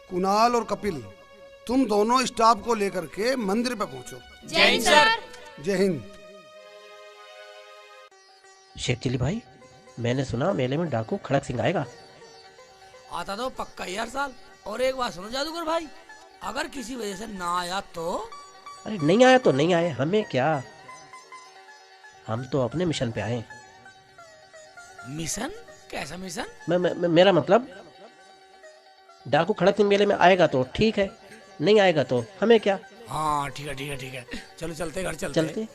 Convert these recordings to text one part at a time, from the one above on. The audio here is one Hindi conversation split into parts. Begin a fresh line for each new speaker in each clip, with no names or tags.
कुणाल और कपिल, तुम दोनों स्टाफ को लेकर के मंदिर पे पहुंचो।
जय हिंद सर।
जय हिंद।
शेख चिल्ली भाई, मैंने सुना मेले में डाकू खड़क सिंह आएगा।
आता तो पक्का यार साल। और एक बात सुनो जादूगर भाई, अगर किसी वजह से ना आया तो?
अरे नहीं आया तो नहीं आए, हमें क्या, हम तो अपने मिशन पे आए।
मिशन? कैसा मिशन?
मेरा मतलब डाकू खड़क सिंह मेले में आएगा तो ठीक है, नहीं आएगा तो हमें क्या।
हाँ ठीक है ठीक है ठीक है, चलो चलते घर
चलते।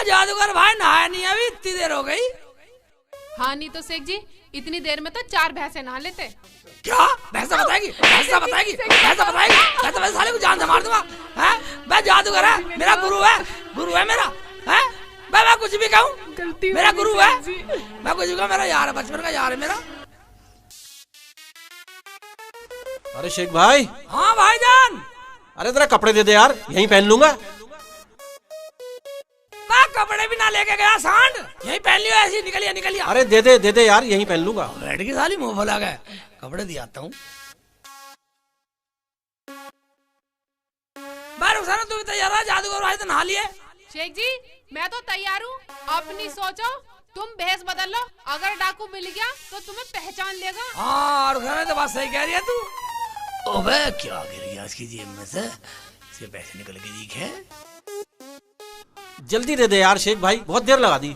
जादूगर भाई नहाया नहीं, अभी इतनी देर हो गई।
हाँ नहीं तो शेख जी, इतनी देर में तो 4 भैंसे नहा लेते।
क्या भैंसा बताएगी? भैंसा बताएगी? भैंसा बताएगी? मैं तो साले को जान से मार दूंगा। हैं? मैं जादूगर है, मेरा गुरु है मेरा। हैं? मैं कुछ भी कहूँ, मेरा गुरु है, मैं कुछ भी कहूँ, मेरा यार है, बचपन का यार है मेरा।
अरे शेख भाई।
हाँ भाईजान।
अरे जरा कपड़े दे दे यार, यहीं पहन लूंगा।
कपड़े भी ना लेके गया सांड, यहीं पहन लियो, ऐसी निकलिए।
अरे दे दे यार, यहीं पहन लूंगा।
बैठ के साली मुंह फुला गए, कपड़े दिया आता हूँ। तू भी तैयार है? जादूगर भाई तो नहा लिए।
शेख जी मैं तो तैयार हूँ, अपनी सोचो, तुम भेस बदल लो, अगर डाकू मिल गया तो तुम्हें पहचान लेगा।
हाँ और तो बात सही कह रही है तू। ओबे क्या गिर गया इसकी जेब में से पैसे निकल के दिखे।
जल्दी दे दे यार शेख भाई, बहुत देर लगा दी।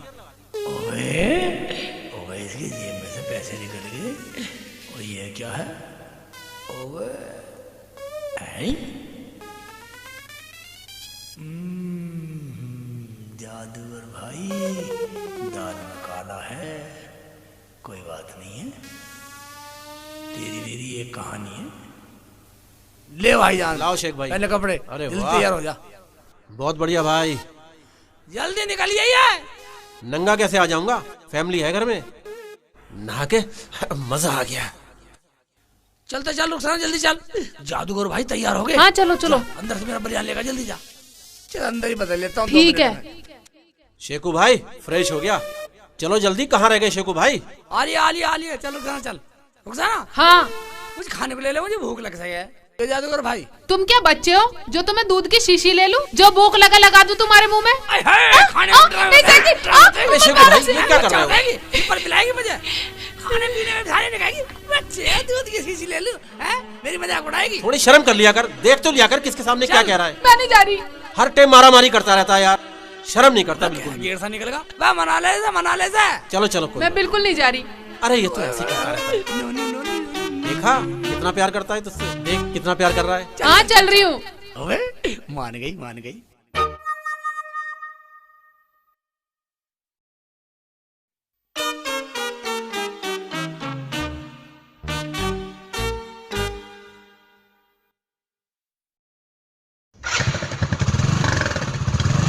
ओबे इसकी जेब में से पैसे निकल गए, और ये क्या है? ओबे जादूगर भाई, दाल में काला है, कोई बात नहीं है, तेरी एक कहानी है। ले भाई जान,
लाओ शेख भाई
पहले कपड़े।
अरे
वाह, तैयार हो जा।
बहुत बढ़िया भाई,
जल्दी निकलिए। ये
नंगा कैसे आ जाऊंगा, फैमिली है घर में। नहा के मजा आ गया।
चलते चल रुखसाना, जल्दी चल। जादूगर भाई तैयार हो गए?
हाँ चलो चलो।
अंदर से मेरा बलियान लेगा, जल्दी जा। चल अंदर ही बदल लेता हूँ।
ठीक है।
शेखू भाई फ्रेश हो गया, चलो जल्दी। कहाँ रह गए शेखू भाई?
आलिए चल रुखसाना, चल रुखसाना।
हाँ
कुछ खाने को ले ले, मुझे भूख लग सही है। जादूगर भाई
तुम क्या बच्चे हो जो तुम्हें दूध की शीशी ले लूं, जो भूख लगा दूं तुम्हारे मुंह में?
खाने
क्या कर रहे हो?
ऊपर पिलाएगी मुझे, खाने पीने में खाने निकालेगी। बच्चे दूध की शीशी ले लूं, मेरी मजाक उड़ाएगी।
थोड़ी शर्म कर लिया कर, देख तो लिया कर किसके सामने क्या कह रहा है।
मैं नहीं जा रही।
हर टाइम मारा मारी करता रहता है यार, शर्म नहीं करता बिल्कुल।
गेर सा निकलेगा, मना ले से।
चलो
मैं बिल्कुल नहीं जा रही।
अरे ये तो ऐसे करता रहता है। देखा कितना प्यार करता है तुझसे, देख कितना प्यार कर रहा है।
हाँ चल रही हूँ।
मान गई।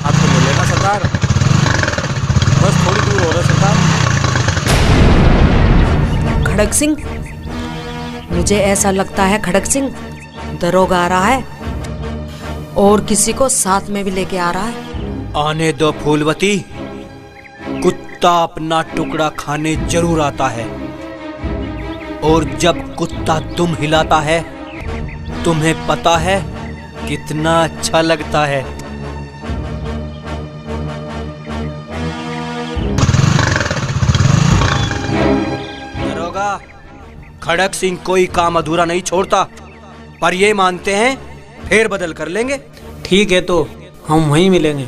आपको मिलेगा सरदार, बस थोड़ी दूर हो रहा सरदार।
खड़क सिंह, मुझे ऐसा लगता है खड़क सिंह दरोगा आ रहा है और किसी को साथ में भी लेके आ रहा है।
आने दो फूलवती, कुत्ता अपना टुकड़ा खाने जरूर आता है, और जब कुत्ता दुम हिलाता है तुम्हें पता है कितना अच्छा लगता है। दरोगा, खड़क सिंह कोई काम अधूरा नहीं छोड़ता, पर ये मानते हैं फेर बदल कर लेंगे।
ठीक है तो हम वहीं मिलेंगे,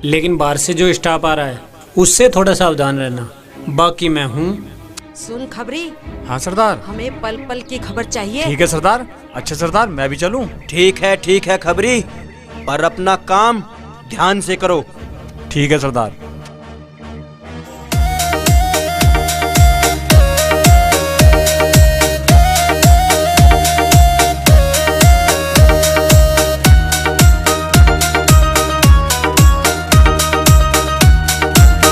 लेकिन बाहर से जो स्टाफ आ रहा है उससे थोड़ा सावधान रहना, बाकी मैं हूँ।
सुन खबरी।
हाँ सरदार।
हमें पल पल की खबर चाहिए।
ठीक है सरदार। अच्छा सरदार, मैं भी चलूं? ठीक है खबरी, पर अपना काम ध्यान से करो। ठीक है सरदार।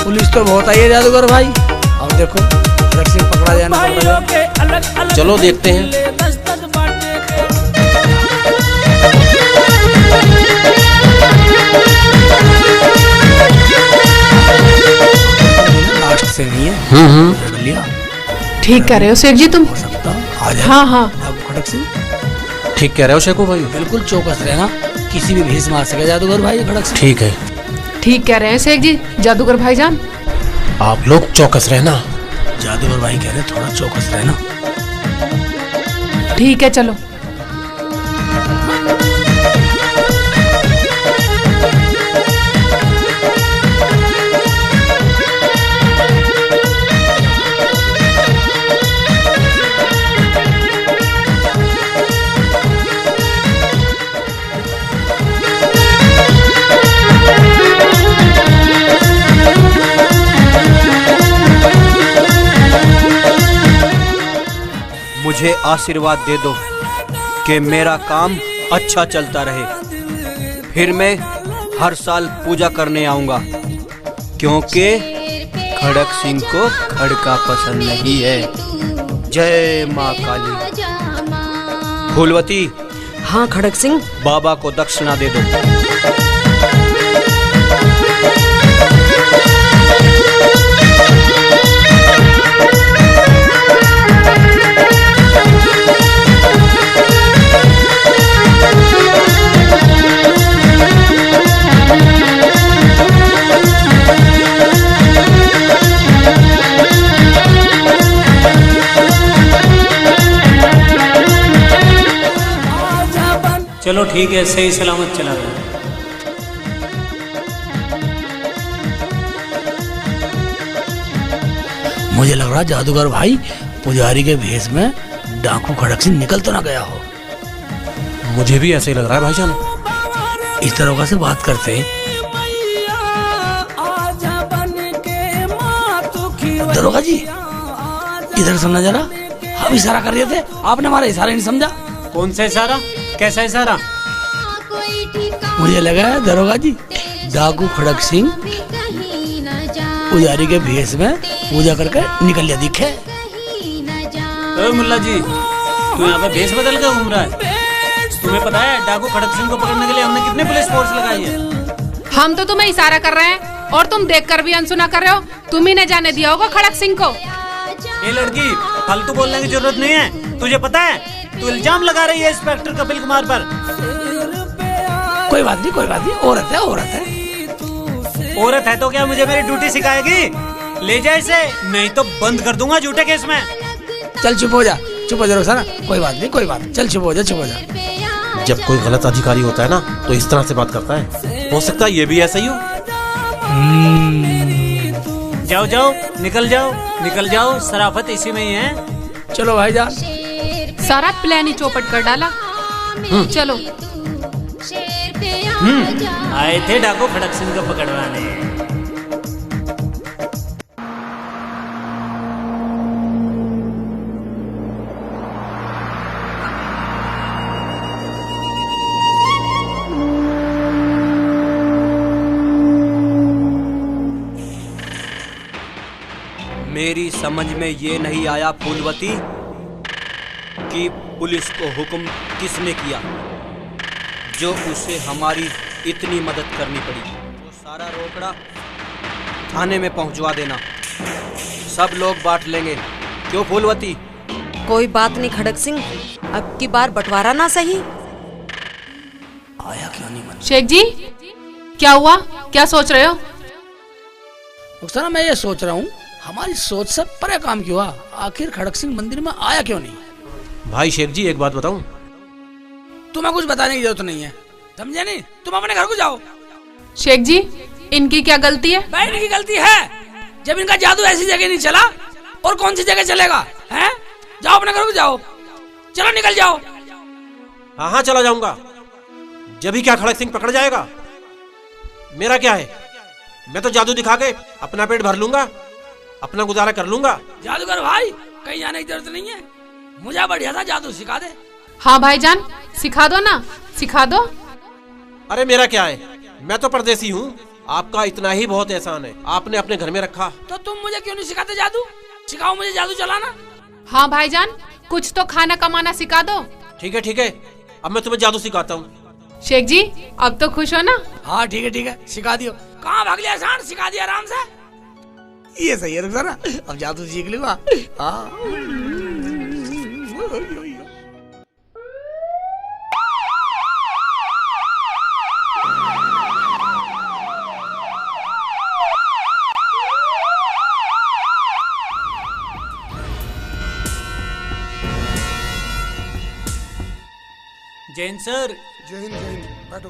पुलिस तो बहुत आई है जादूगर भाई, अब देखो पकड़ा जाए ना।
चलो देखते हैं।
ठीक कह रहे हो शेख जी तुम।
हो सकता आ जाए
हाँ हाँ
डाकू खड़क सिंह।
ठीक कह रहे हो शेखू भाई।
बिल्कुल चौकस रहना, किसी भी भेष मार सके जादूगर भाई खड़क सिंह।
ठीक है,
ठीक कह रहे हैं शेख जी जादूगर भाईजान।
आप लोग चौकस रहना।
जादूगर भाई कह रहे थोड़ा चौकस रहना।
ठीक है चलो।
मुझे आशीर्वाद दे दो कि मेरा काम अच्छा चलता रहे। फिर मैं हर साल पूजा करने आऊंगा, क्योंकि खड़क सिंह को खड़का पसंद नहीं है। जय माँ काली। फूलवती,
हाँ खड़क सिंह।
बाबा को दक्षिणा दे दो।
चलो ठीक है, सही सलामत चला गया।
मुझे लग रहा जादूगर भाई पुजारी के भेष में डाकू खड़क सिंह निकल तो ना गया हो।
मुझे भी ऐसे ही लग रहा है भाईजान।
इस तरह से बात करते हैं। दरोगा जी इधर सुनना जरा, हम इशारा कर रहे थे, आपने हमारा इशारा नहीं समझा।
कौन सा इशारा? कैसा इशारा?
मुझे लगा है दरोगा जी डाकू खड़क सिंह पुजारी के भेष में पूजा करके निकल जा दिखे।
मुल्ला जी तू यहाँ पे भेष बदल के घूम रहा है? तुम्हें पता है डाकू खड़क सिंह को पकड़ने के लिए हमने कितने पुलिस फोर्स लगाई है?
हम तो तुम्हें इशारा कर रहे हैं और तुम देखकर भी अनसुना कर रहे हो। तुम ही ने जाने दिया होगा खड़क सिंह को।
ये लड़की फालतू बोलने की जरूरत नहीं है। तुझे पता है तू इल्जाम लगा रही है इंस्पेक्टर कपिल कुमार पर।
कोई बात नहीं, कोई बात नहीं, औरत है, औरत है।
औरत है तो क्या मुझे मेरी ड्यूटी सिखाएगी? ले जा इसे, नहीं तो बंद कर दूंगा झूठे केस में।
चल चुप हो जा, चुप हो जा रोजाना। कोई बात नहीं, कोई बात नहीं, चल चुप हो जा, चुप हो जा।
जब कोई गलत अधिकारी होता है ना तो इस तरह से बात करता है। हो सकता है ये भी ऐसा ही हो।
जाओ जाओ, निकल जाओ, निकल जाओ, शराफत इसी में ही है।
चलो भाईजान।
सारा प्लान ही चौपट कर डाला। चलो।
आए थे डाकू खड़क सिंह को पकड़वाने।
मेरी समझ में ये नहीं आया फूलवती कि पुलिस को हुक्म किसने किया जो उसे हमारी इतनी मदद करनी पड़ी। वो सारा रोकड़ा थाने में पहुंचवा देना, सब लोग बांट लेंगे। क्यों फूलवती?
कोई बात नहीं खड़क सिंह, अब की बार बंटवारा ना सही।
आया क्यों नहीं मन?
शेख जी क्या हुआ, क्या सोच रहे हो?
रुखसाना मैं ये सोच रहा हूँ हमारी सोच से परे काम क्यों हुआ? आखिर खड़क सिंह मंदिर में आया क्यों नहीं?
भाई शेख जी एक बात बताऊं?
तुम्हें कुछ बताने की जरूरत नहीं है, समझे नहीं? तुम अपने घर को जाओ।
शेख जी इनकी क्या गलती है?
भाई इनकी गलती है, जब इनका जादू ऐसी जगह नहीं चला और कौन सी जगह चलेगा? हैं? जाओ अपने घर को जाओ, चलो निकल जाओ।
हाँ हाँ चला जाऊंगा। जब ही क्या खड़क सिंह पकड़ जाएगा? मेरा क्या है, मैं तो जादू दिखा के अपना पेट भर लूंगा, अपना गुजारा कर लूंगा।
जादूगर भाई कहीं जाने की जरूरत नहीं है, मुझे बढ़िया सा जादू सिखा दे।
हाँ भाईजान सिखा दो ना, सिखा दो।
अरे मेरा क्या है, मैं तो परदेसी हूँ, आपका इतना ही बहुत एहसान है, आपने अपने घर में रखा।
तो तुम मुझे क्यों नहीं सिखाते जादू? सिखाओ मुझे जादू चलाना।
हाँ भाईजान कुछ तो खाना कमाना सिखा दो।
ठीक है, अब मैं तुम्हें जादू सिखाता हूँ।
शेख जी अब तो खुश हो ना?
हाँ ठीक है, सिखा दियो। कहाँ भाग लिया सांड? सिखा दिया आराम से। ये सही है रुखसाना, अब जादू सीख लूंगा।
जैन सर।
जय हिंद जय हिंद, बैठो।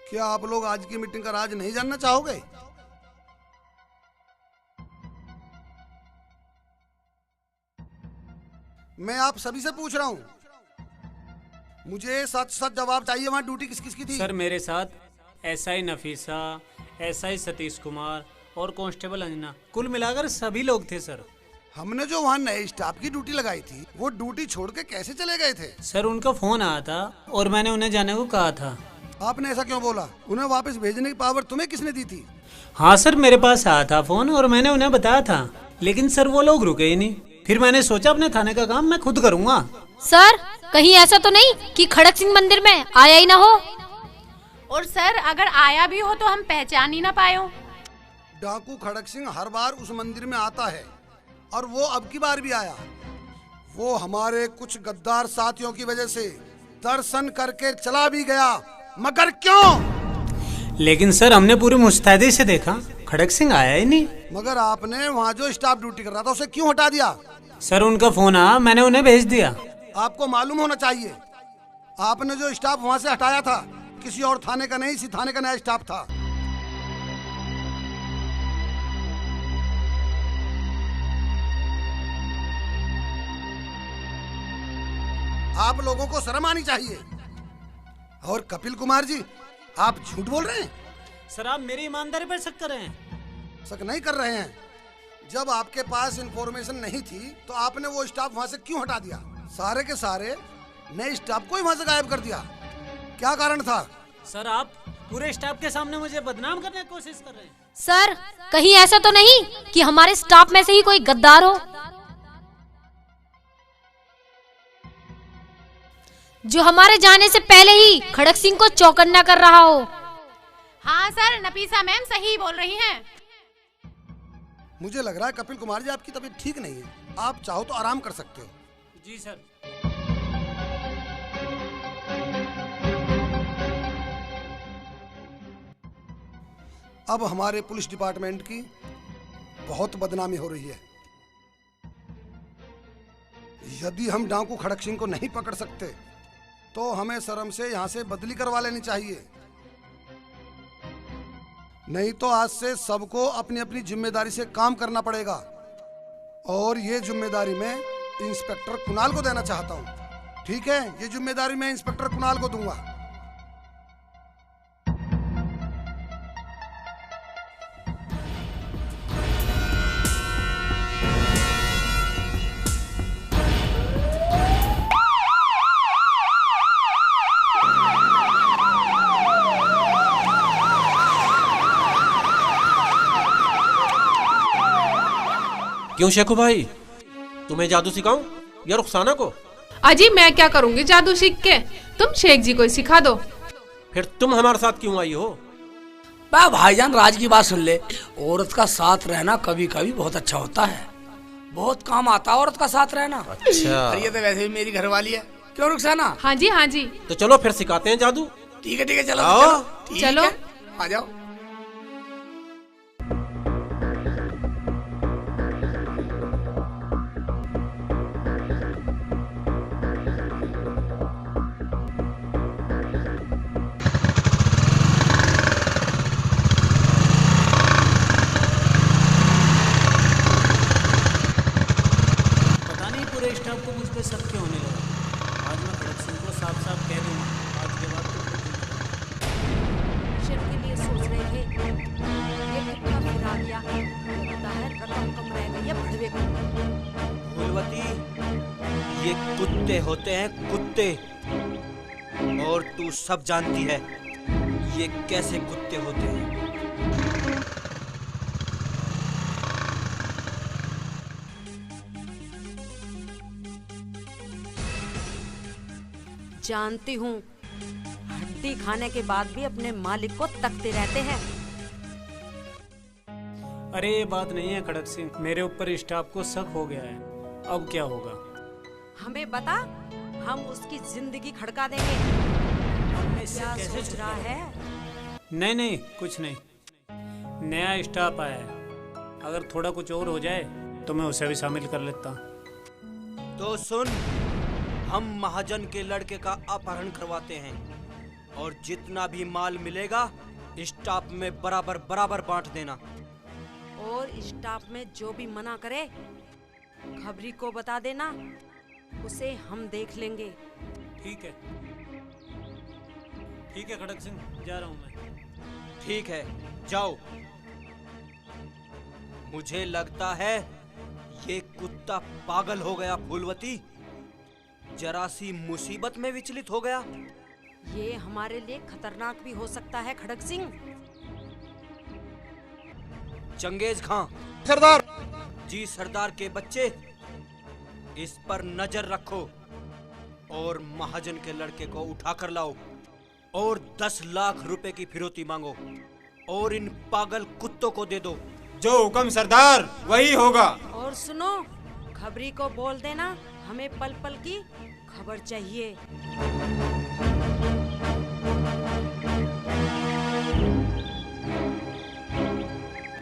क्या आप लोग आज की मीटिंग का राज नहीं जानना चाहोगे? मैं आप सभी से पूछ रहा हूं, मुझे सच सच जवाब चाहिए। वहां ड्यूटी किस किस की थी?
सर मेरे साथ एसआई नफीसा, एसआई सतीश कुमार और कांस्टेबल अंजना, कुल मिलाकर सभी लोग थे सर।
हमने जो वहाँ नए स्टाफ की ड्यूटी लगाई थी, वो ड्यूटी छोड़ के कैसे चले गए थे?
सर उनका फोन आया था और मैंने उन्हें जाने को कहा था।
आपने ऐसा क्यों बोला? उन्हें वापस भेजने की पावर तुम्हें किसने दी थी?
हाँ सर, मेरे पास आया था फोन और मैंने उन्हें बताया था, लेकिन सर वो लोग रुके ही नहीं। फिर मैंने सोचा अपने थाने का काम मैं खुद करूँगा।
सर कहीं ऐसा तो नहीं कि खड़क सिंह मंदिर में आया ही ना हो?
और सर अगर आया भी हो तो हम पहचान ही ना पाए हो।
डाकू खड़क सिंह हर बार उस मंदिर में आता है और वो अब की बार भी आया। वो हमारे कुछ गद्दार साथियों की वजह से दर्शन करके चला भी गया, मगर क्यों?
लेकिन सर हमने पूरी मुस्तैदी से देखा, खड़क सिंह आया ही नहीं।
मगर आपने वहाँ जो स्टाफ ड्यूटी कर रहा था उसे क्यों हटा दिया?
सर उनका फोन आया, मैंने उन्हें भेज दिया।
आपको मालूम होना चाहिए, आपने जो स्टाफ वहाँ से हटाया था किसी और थाने का नहीं, इसी थाने का नया स्टाफ था। आप लोगों को शर्म आनी चाहिए। और कपिल कुमार जी, आप झूठ बोल रहे हैं।
सर आप मेरी ईमानदारी पर शक कर रहे हैं?
शक नहीं कर रहे हैं। जब आपके पास इंफॉर्मेशन नहीं थी तो आपने वो स्टाफ वहां से क्यों हटा दिया? सारे के सारे नए स्टाफ को ही वहां से गायब कर दिया, क्या कारण था?
सर आप पूरे स्टाफ के सामने मुझे बदनाम करने की कोशिश कर रहे हैं।
सर कहीं ऐसा तो नहीं कि हमारे स्टाफ में से ही कोई गद्दार हो, जो हमारे जाने से पहले ही खड़क सिंह को चौकन्ना कर रहा हो?
हाँ सर, नफीसा मैम सही बोल रही हैं।
मुझे लग रहा है कपिल कुमार जी आपकी तबीयत ठीक नहीं है, आप चाहो तो आराम कर सकते हो।
जी सर।
अब हमारे पुलिस डिपार्टमेंट की बहुत बदनामी हो रही है। यदि हम डाकू खड़क सिंह को नहीं पकड़ सकते तो हमें शर्म से यहाँ से बदली करवा लेनी चाहिए, नहीं तो आज से सबको अपनी अपनी जिम्मेदारी से काम करना पड़ेगा। और ये जिम्मेदारी मैं इंस्पेक्टर कुणाल को देना चाहता हूँ। ठीक है, ये जिम्मेदारी मैं इंस्पेक्टर कुणाल को दूंगा।
क्यों शेखू भाई, तुम्हें जादू सिखाऊं या रुखसाना को?
अजी मैं क्या करूंगी जादू सीख के, तुम शेख जी को सिखा दो।
फिर तुम हमारे साथ क्यों आई हो?
भाईजान राज की बात सुन ले, औरत का साथ रहना कभी कभी बहुत अच्छा होता है, बहुत काम आता है औरत का साथ रहना।
अच्छा।
और ये तो वैसे भी मेरी घरवाली है, क्यों रुखसाना?
हाँ जी हाँ जी।
तो चलो फिर सिखाते हैं जादू।
ठीक है चलो
आओ।
चलो, ठीक
चलो।
है, आ जाओ।
ये कुत्ते होते हैं, कुत्ते। और तू सब जानती है ये कैसे कुत्ते होते हैं।
जानती हूँ, हड्डी खाने के बाद भी अपने मालिक को तकते रहते हैं।
अरे ये बात नहीं है खड़क सिंह, मेरे ऊपर स्टाफ को शक हो गया है। अब क्या होगा?
हमें बता, हम उसकी जिंदगी खड़का देंगे। क्या सोच रहा है?
नहीं नहीं, कुछ नहीं। नया स्टाफ आया है, अगर थोड़ा कुछ और हो जाए तो मैं उसे भी शामिल कर लेता।
तो सुन, हम महाजन के लड़के का अपहरण करवाते हैं और जितना भी माल मिलेगा स्टाफ में बराबर बराबर बांट देना।
और स्टाफ में जो भी मना करे खबरी को बता देना, उसे हम देख लेंगे।
ठीक है खड़क सिंह, जा रहा हूँ मैं।
ठीक है, जाओ। मुझे लगता है ये कुत्ता पागल हो गया फूलवती, जरा सी मुसीबत में विचलित हो गया।
ये हमारे लिए खतरनाक भी हो सकता है खड़क सिंह।
चंगेज खां।
सरदार।
जी सरदार के बच्चे, इस पर नजर रखो और महाजन के लड़के को उठा कर लाओ और 10 लाख रुपए की फिरौती मांगो और इन पागल कुत्तों को दे दो।
जो हुक्म सरदार वही होगा।
और सुनो, खबरी को बोल देना हमें पल पल की खबर चाहिए।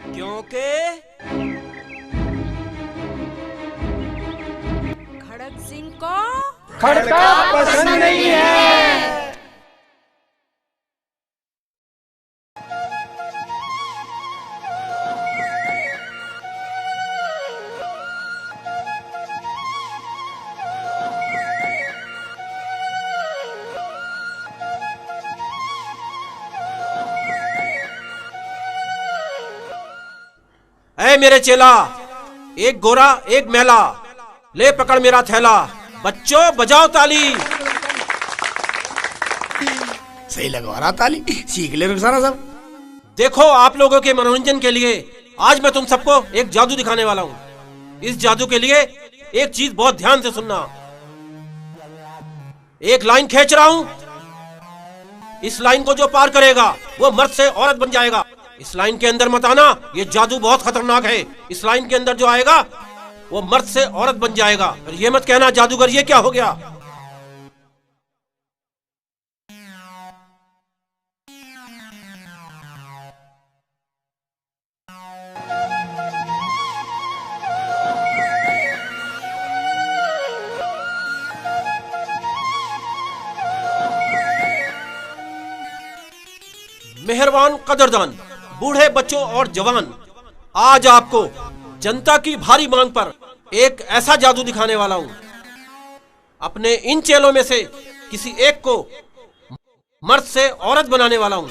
क्योंकि
खड़क सिंह को
खड़का पसंद नहीं है।
ऐ मेरे चेला, एक गोरा एक मैला, ले पकड़ मेरा थैला, बच्चों बजाओ ताली।
सही लगवा रहा ताली, सीख ले रुखसाना सब।
देखो, आप लोगों के मनोरंजन के लिए आज मैं तुम सबको एक जादू दिखाने वाला हूँ। इस जादू के लिए एक चीज बहुत ध्यान से सुनना। एक लाइन खींच रहा हूँ, इस लाइन को जो पार करेगा वो मर्द से औरत बन जाएगा। इस लाइन के अंदर मत आना, ये जादू बहुत खतरनाक है। इस लाइन के अंदर जो आएगा वो मर्द से औरत बन जाएगा। और ये मत कहना जादूगर ये क्या हो गया। मेहरबान कदरदान, बूढ़े बच्चों और जवान, आज आपको जनता की भारी मांग पर एक ऐसा जादू दिखाने वाला हूं। अपने इन चेलों में से किसी एक को मर्द से औरत बनाने वाला हूं।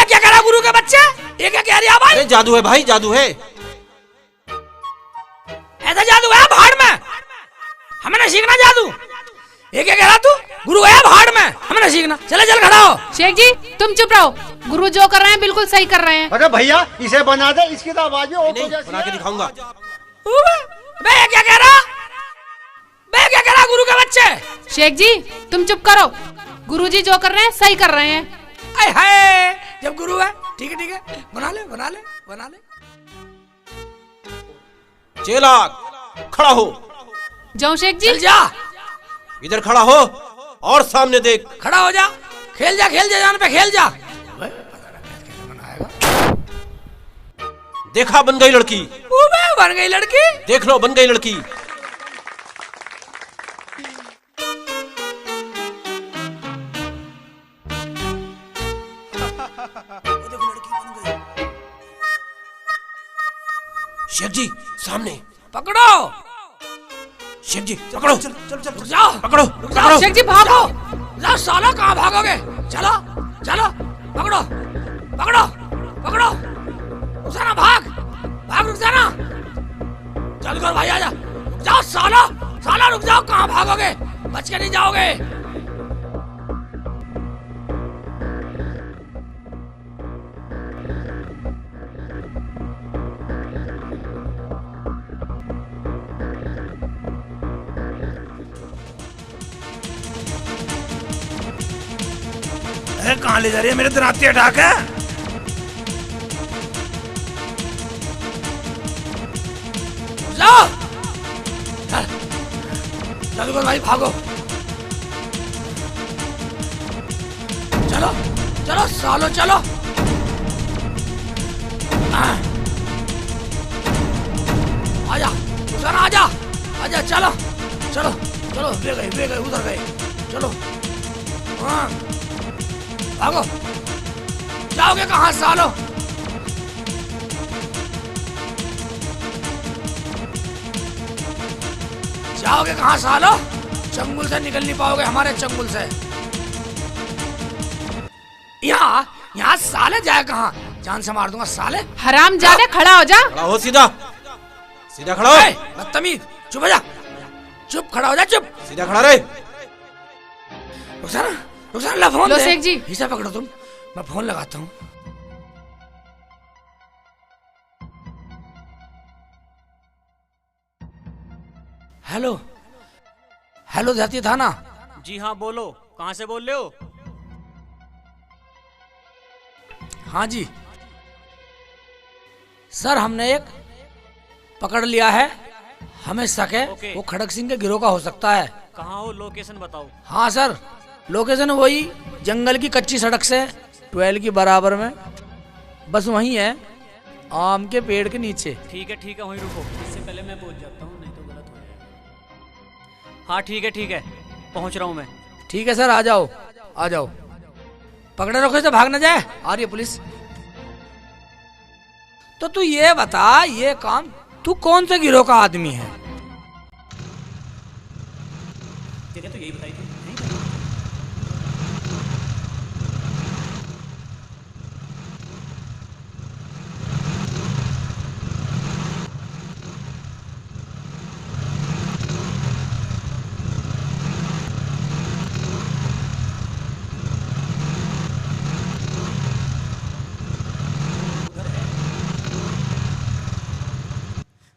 क्या करा गुरु के बच्चे, ये क्या कह रही है भाई?
अरे जादू है भाई, जादू है।
ऐसा जादू है भाड़ में, हमें ना सीखना जादू। ये क्या कह रहा तू? गुरु है भाड़ में, हमें ना सीखना। चले चल खड़ा हो।
शेख जी तुम चुप रहो, गुरु जो कर रहे हैं बिल्कुल सही कर रहे हैं।
अरे भैया इसे बना दे, इसकी तो आवाज
नहीं, बना के दिखाऊंगा।
बे क्या कह रहा? बे क्या कह रहा गुरु के बच्चे?
शेख जी तुम चुप करो, गुरु जी जो कर रहे हैं सही कर रहे हैं।
आए हाय, जब गुरु है ठीक है, बना ले बना ले बना ले।
चेला खड़ा हो।
जाओ शेख जी।
चल जा,
इधर खड़ा हो और सामने देख।
खड़ा हो जा, खेल जा जान पे खेल जा।
देखा बन गई लड़की।
बन गई लड़की।
देख लो बन गई लड़की। शेख जी सामने
पकड़ो।
शेख जी पकड़ो।
चल जाओ,
पकड़ो
पकड़ो। शेख जी भागो। जा साला, कहाँ भागोगे? चलो चलो, पकड़ो पकड़ो पकड़ो। रुखसाना भाग भाग, रुखसाना जल्दी कर भाई, आजा। रुक जाओ साला रुक जाओ, कहाँ भागोगे? बच के नहीं जाओगे। कहाँ ले जा रही है मेरे दराती हटा के? जाओ जादूगर भाई भागो। चलो चलो सालो चलो। आजा सर आजा आजा चलो चलो चलो वे गए उधर गए। चलो हाँ भागो। जाओगे कहाँ सालो? जाओगे कहाँ सालो? चंगुल से निकल नहीं पाओगे हमारे चंगुल से। यहाँ साले जाए कहाँ? जान से मार दूंगा साले।
हराम जाने खड़ा हो जा।
खड़ा हो सीधा सीधा खड़ा हो।
बदतमीज चुप हो जा। चुप खड़ा हो जा चुप।
सीधा खड़ा रहे।
रुखसाना ला फोन
लो
दे।
शेख जी।
इसे पकड़ो तुम मैं फोन लगाता हूँ। हेलो हेलो जाती थाना।
जी हाँ बोलो, कहाँ से बोल रहे हो?
हाँ जी सर हमने एक पकड़ लिया है। हमें शक है वो खड़क सिंह के गिरोह का हो सकता है।
कहाँ हो? लोकेशन बताओ।
हाँ सर लोकेशन वही जंगल की कच्ची सड़क से 12 की बराबर में, बस वही है आम के पेड़ के नीचे।
ठीक है वहीं रुको, इससे पहले मैं पहुंच जाता हूँ नहीं तो गलत हो जाएगा। हाँ ठीक है पहुंच रहा हूँ मैं।
ठीक है सर आ जाओ। पकड़े रखो इसे भाग न जाए। आ रही है पुलिस। तो तू ये बता ये काम तू कौन से गिरोह का आदमी है?
तो यही बताई थी।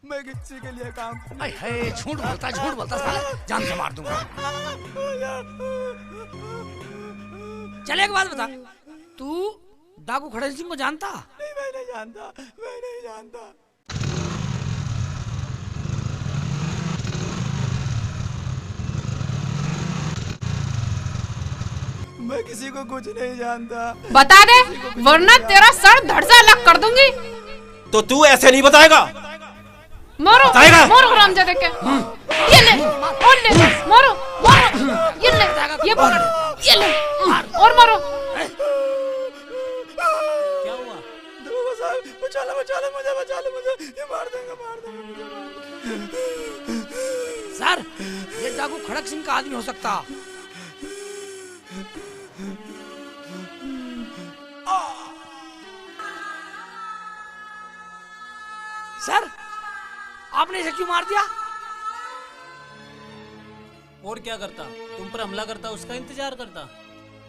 मैं किसी के लिए काम झूठ बोलता साला जान से मार दूंगा। चल एक बात बता तू डाकू खड़क सिंह को जानता? नहीं मैं नहीं जानता। मैं किसी को कुछ नहीं जानता।
बता दे वरना तेरा सर धड़ से अलग कर दूंगी।
तो तू ऐसे नहीं बताएगा।
मारो हरामजादे के। ये ले और ले मारो ये ले ये ले और मारो।
क्या हुआ?
दरोगा साहब बचा ले मुझे ये मार देंगे। सर ये डाकू खड़क सिंह का आदमी हो सकता। सर आपने इसे क्यों मार दिया?
और क्या करता? तुम पर हमला करता, उसका इंतजार करता।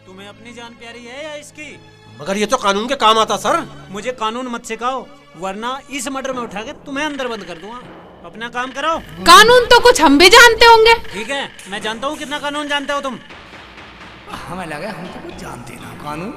तुम्हें अपनी जान प्यारी है या इसकी?
मगर ये तो कानून के काम आता सर।
मुझे कानून मत सिखाओ वरना इस मर्डर में उठा के तुम्हें अंदर बंद कर दूंगा। अपना काम करो।
कानून तो कुछ हम भी जानते होंगे।
ठीक है मैं जानता हूँ कितना कानून जानते हो तुम।
हमें लगा हम तो कुछ जानते ना कानून।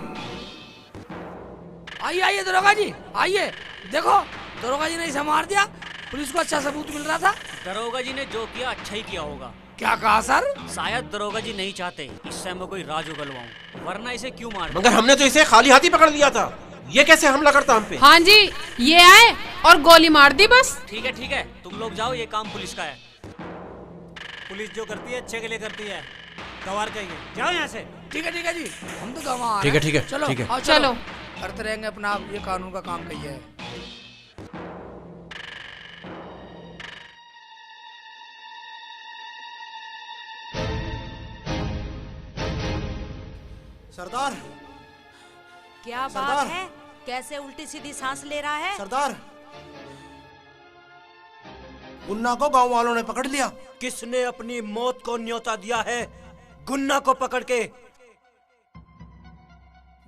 आइए दरोगा जी आइए। देखो दरोगा जी ने इसे मार दिया। पुलिस को अच्छा सबूत मिल रहा था।
दरोगा जी ने जो किया अच्छा ही किया होगा।
क्या कहा सर?
शायद दरोगा जी नहीं चाहते इससे मैं कोई राज उगलवाऊं, वरना इसे क्यों मार।
मगर हमने तो इसे खाली हाथी पकड़ लिया था। ये कैसे हमला करता हम पे?
हाँ जी ये आए और गोली मार दी बस।
ठीक है तुम लोग जाओ, ये काम पुलिस का है। पुलिस जो करती है अच्छे के लिए करती है। गवार कहिए जाओ यहाँ से। ठीक है जी हम तो गवार।
ठीक है
चलो
करते रहेंगे अपना। ये कानून का काम कहिए है।
सरदार
क्या
सरदार।
बात है? कैसे उल्टी सीधी सांस ले रहा है?
सरदार गुन्ना को गांव वालों ने पकड़ लिया।
किसने अपनी मौत को न्योता दिया है गुन्ना को पकड़ के?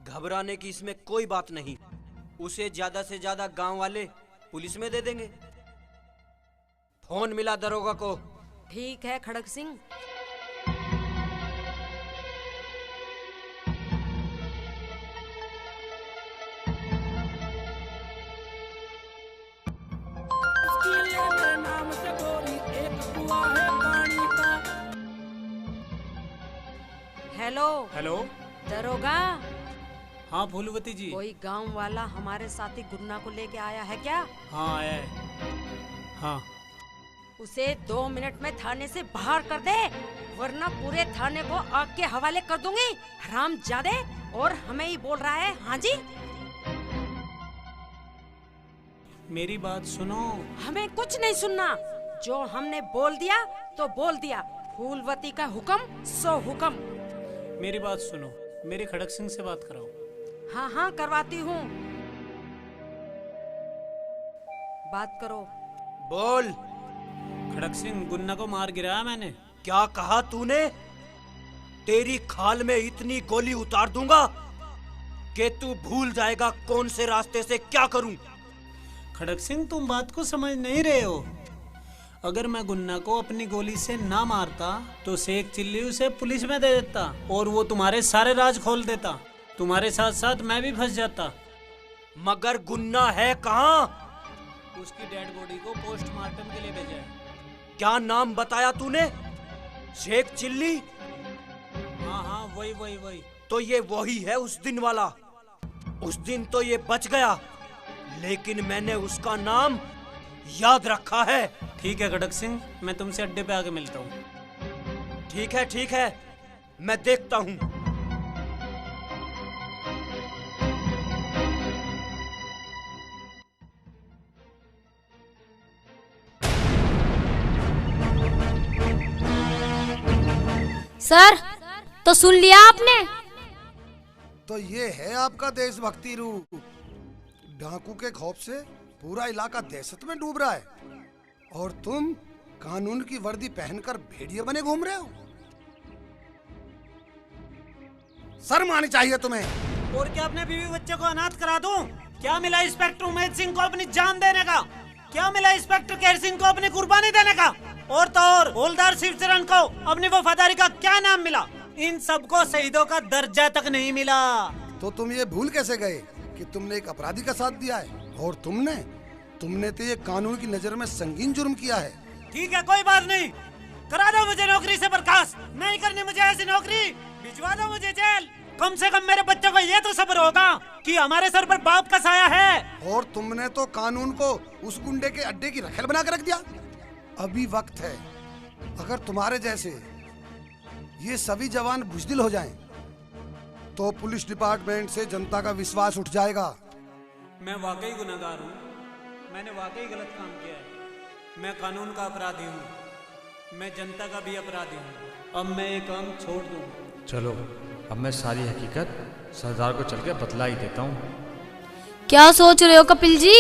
घबराने की इसमें कोई बात नहीं। उसे ज्यादा से ज्यादा गांव वाले पुलिस में दे देंगे। फोन मिला दरोगा को।
ठीक है खड़क सिंह।
हेलो।
दरोगा।
हाँ फूलवती जी।
कोई गांव वाला हमारे साथी गुन्ना को लेके आया है क्या?
हाँ आया है। हाँ।
उसे 2 मिनट में थाने से बाहर कर दे, वरना पूरे थाने को आग के हवाले कर दूंगी। हरामजादे, और हमें ही बोल रहा है हाँ जी?
मेरी बात सुनो।
हमें कुछ नहीं सुनना, जो हमने बोल दिया तो बोल दिया। फूलवती का हुक्म सो हुक्म।
मेरी बात सुनो, मेरी खड़क सिंह से बात कराओ।
हाँ हाँ करवाती हूँ, बात करो।
बोल।
खड़क सिंह, गुन्ना को मार गिराया मैंने।
क्या कहा तूने? तेरी खाल में इतनी गोली उतार दूंगा कि तू भूल जाएगा कौन से रास्ते से क्या करूं।
खड़क सिंह, तुम बात को समझ नहीं रहे हो। अगर मैं गुन्ना को अपनी गोली से ना मारता तो शेख चिल्ली उसे पुलिस में दे देता और वो तुम्हारे सारे राज खोल देता। तुम्हारे साथ साथ मैं भी फंस जाता।
मगर गुन्ना है कहाँ?
उसकी डेड बॉडी को पोस्टमार्टम के लिए भेजा है।
क्या नाम बताया तूने? शेख चिल्ली?
हाँ हाँ वही।
तो ये वही है उस दिन वाला। उस दिन तो ये बच गया, लेकिन मैंने उसका नाम याद रखा है।
ठीक है खड़क सिंह, मैं तुमसे अड्डे पे आके मिलता हूँ।
ठीक है, मैं देखता हूँ।
सर, तो सुन लिया आपने?
तो ये है आपका देशभक्ति रूप। डाकू के खौफ से पूरा इलाका दहशत में डूब रहा है, और तुम कानून की वर्दी पहनकर भेड़िए बने घूम रहे हो। शर्म आनी चाहिए तुम्हें।
और क्या अपने बीवी बच्चे को अनाथ करा दूं? क्या मिला इंस्पेक्टर उमेद सिंह को अपनी जान देने का? क्या मिला इंस्पेक्टर केर सिंह को अपनी कुर्बानी देने का? और तो और हवलदार शिवचरण को अपनी वफादारी का क्या नाम मिला? इन सबको शहीदों का दर्जा तक नहीं मिला।
तो तुम ये भूल कैसे गए कि तुमने एक अपराधी का साथ दिया है? और तुमने तो ये कानून की नजर में संगीन जुर्म किया है।
ठीक है, कोई बात नहीं, करा दो मुझे नौकरी से बर्खास्त। नहीं करनी मुझे ऐसी नौकरी, भिजवा दो मुझे जेल। कम से कम मेरे बच्चों को ये तो सब्र होगा कि हमारे सर पर बाप का साया है।
और तुमने तो कानून को उस गुंडे के अड्डे की रखेल बना कर रख दिया। अभी वक्त है, अगर तुम्हारे जैसे ये सभी जवान बुजदिल हो जाएं, तो पुलिस डिपार्टमेंट से जनता का विश्वास उठ जाएगा।
मैं वाकई गुनहगार हूँ, मैंने वाकई गलत काम किया है। मैं कानून का अपराधी हूँ, मैं जनता का भी अपराधी हूँ। अब मैं ये काम छोड़ दूँ।
चलो, अब मैं सारी हकीकत सरदार को चल के बतला ही देता हूँ।
क्या सोच रहे हो कपिल जी?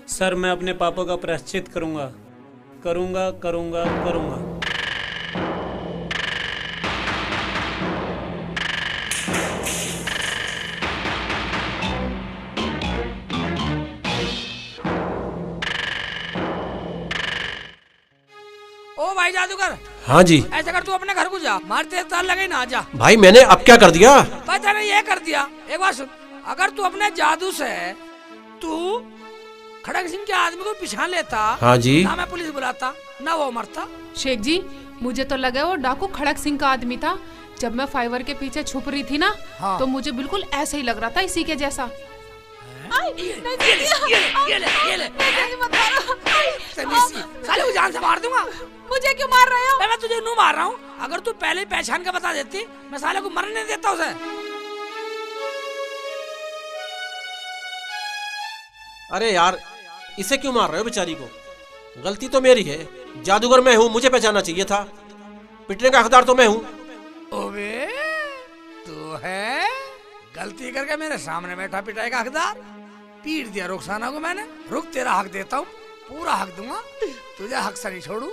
सर, मैं अपने पापों का प्रायश्चित करूँगा।
ओ भाई जादूगर।
हाँ जी।
ऐसा कर, तू अपने घर को जा, मारते तार लगे ना जा।
भाई मैंने अब क्या कर दिया?
भाई तेने ये कर दिया। एक बात सुन, अगर तू अपने जादू से तू खड़क सिंह के आदमी को पिछान लेता,
हाँ जी,
ना मैं पुलिस बुलाता ना वो मरता।
शेख जी, मुझे तो लगा वो डाकू खड़क सिंह का आदमी था। जब मैं फाइवर के पीछे छुप रही थी ना,
हाँ।
तो मुझे बिल्कुल ऐसे ही लग रहा था, इसी के जैसा।
साले को जान से मार दूंगा।
मुझे क्यों मार रहे हो?
मैं तुझे नू मार रहा हूँ। अगर तू पहले ही पहचान के बता देती, मैं साले को मरने नहीं देता उसे।
अरे यार, इसे क्यों मार रहे हो बेचारी को? गलती तो मेरी है, जादूगर मैं हूँ, मुझे पहचानना चाहिए था। पिटने का हकदार तो मैं हूँ।
ओबे, तू है गलती करके मेरे सामने बैठा पिटाई का हकदार? पीट दिया रुखसाना को मैंने। रुक, तेरा हक देता हूँ, पूरा हक दूंगा, तुझे हक से नहीं छोड़ू।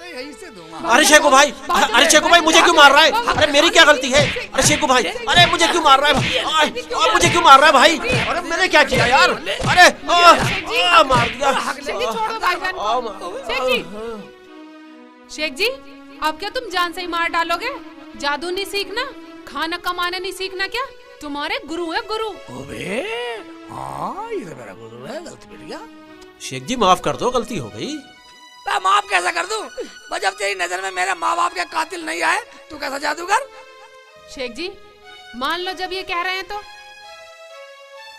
यहीं से दूंगा।
अरे शेखू भाई, मुझे क्यों मार रहा है? अरे मेरी क्या गलती है? अरे शेखू भाई, अरे मुझे क्यों मार रहा है? मुझे क्यों मार रहा है भाई? अरे मैंने क्या किया यार? अरे मार दिया।
शेख जी, अब क्या तुम जान से ही मार डालोगे? जादू नहीं सीखना, खाना कमाना नहीं सीखना क्या? तुम्हारे गुरु है गुरु।
ओबे, हाँ, ये तो मेरा गुरु है, गलती मिट गया।
शेख जी माफ कर दो, गलती हो गई।
मैं माफ कैसे कर दूं? बस जब तेरी नजर में मेरे माँ बाप के कातिल नहीं आए, तू कैसा जादूगर?
शेख जी मान लो जब ये कह रहे हैं तो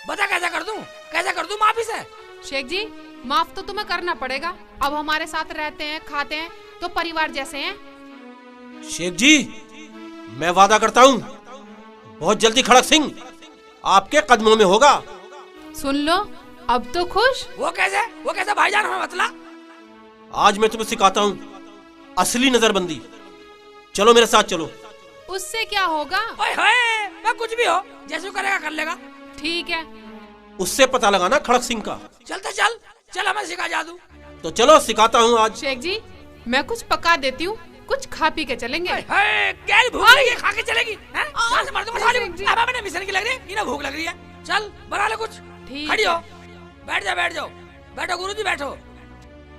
बता कैसे कर दूं? कैसे कर दूं माफी से?
शेख जी माफ तो तुम्हें करना पड़ेगा। अब हमारे साथ रहते हैं, खाते हैं, तो परिवार जैसे हैं।
शेख जी, मैं वादा करता हूँ बहुत जल्दी खड़क सिंह आपके कदमों में होगा।
सुन लो, अब तो खुश।
वो कैसे भाईजान हमें बतला।
आज मैं तुम्हें सिखाता हूँ असली नजरबंदी। चलो मेरे साथ चलो।
उससे क्या होगा?
ओए होए, मैं कुछ भी हो, जैसे करेगा कर लेगा।
ठीक है,
उससे पता लगाना खड़क सिंह का।
चलते चल हमें सिखा जादू।
तो चलो सिखाता हूँ आज।
शेख जी मैं कुछ पका देती हूँ, कुछ खा पी के चलेंगे।
क्या भूख लगी है, खा के चलेगी? कहां से मार दूं साले को? अब मैंने मिशन की लग रही है, इन्हें भूख लग रही है। चल बना ले कुछ। खड़ी हो, बैठ जाओ बैठो गुरुजी बैठो।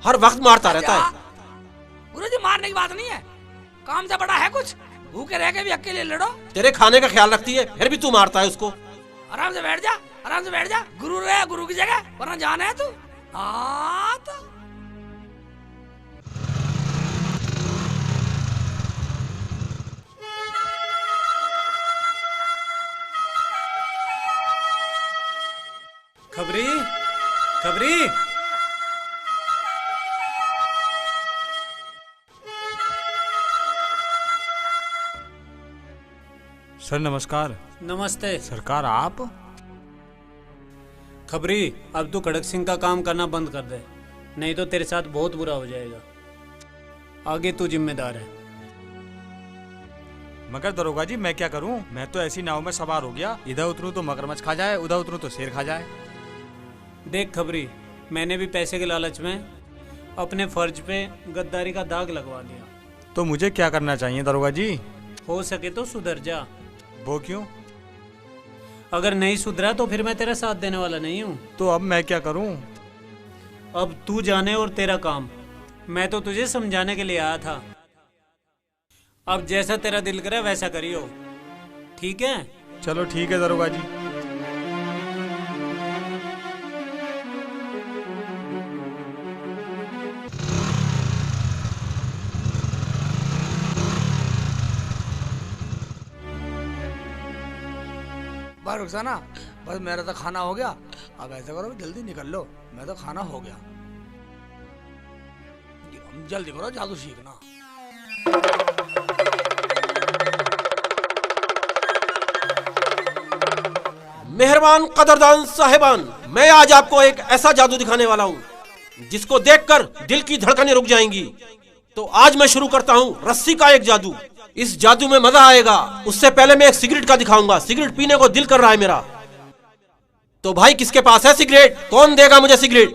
हर वक्त मारता रहता है।
गुरुजी मारने की बात नहीं है, काम से बड़ा है कुछ। भूखे रह के भी अकेले लड़ो।
तेरे खाने का ख्याल रखती है, फिर भी तू मारता है उसको।
आराम से बैठ जा। गुरु रहे गुरु की जगह, वरना जाना है तू। हाँ तो
खबरी
सर नमस्कार।
नमस्ते
सरकार आप?
खबरी, अब तू खड़क सिंह का काम करना बंद कर दे, नहीं तो तेरे साथ बहुत बुरा हो जाएगा। आगे तू जिम्मेदार है।
मगर दरोगा जी मैं क्या करूं? मैं तो ऐसी नाव में सवार हो गया, इधर उतरूं तो मगरमच्छ खा जाए, उधर उतरूं तो शेर खा जाए।
देख खबरी, मैंने भी पैसे के लालच में अपने फर्ज पे गद्दारी का दाग लगवा लिया।
तो मुझे क्या करना चाहिए दरोगा जी?
हो सके तो सुधर जा।
वो क्यों?
अगर नहीं सुधरा तो फिर मैं तेरा साथ देने वाला नहीं हूँ।
तो अब मैं क्या करूं?
अब तू जाने और तेरा काम। मैं तो तुझे समझाने के लिए आया था। अब जैसा तेरा दिल करे वैसा करियो, ठीक है?
चलो ठीक है दरोगा जी।
बार रुखसाना, बस मेरा तो खाना हो गया। अब ऐसा करो जल्दी निकल लो, मैं तो खाना हो गया। जल्दी करो, जादू सीखना।
मेहरबान कदरदान साहिबान, मैं आज आपको एक ऐसा जादू दिखाने वाला हूँ जिसको देखकर दिल की धड़कनें रुक जाएंगी। तो आज मैं शुरू करता हूँ रस्सी का एक जादू। इस जादू में मजा आएगा। उससे पहले मैं एक सिगरेट का दिखाऊंगा। सिगरेट पीने को दिल कर रहा है मेरा। तो भाई किसके पास है सिगरेट? कौन देगा मुझे सिगरेट?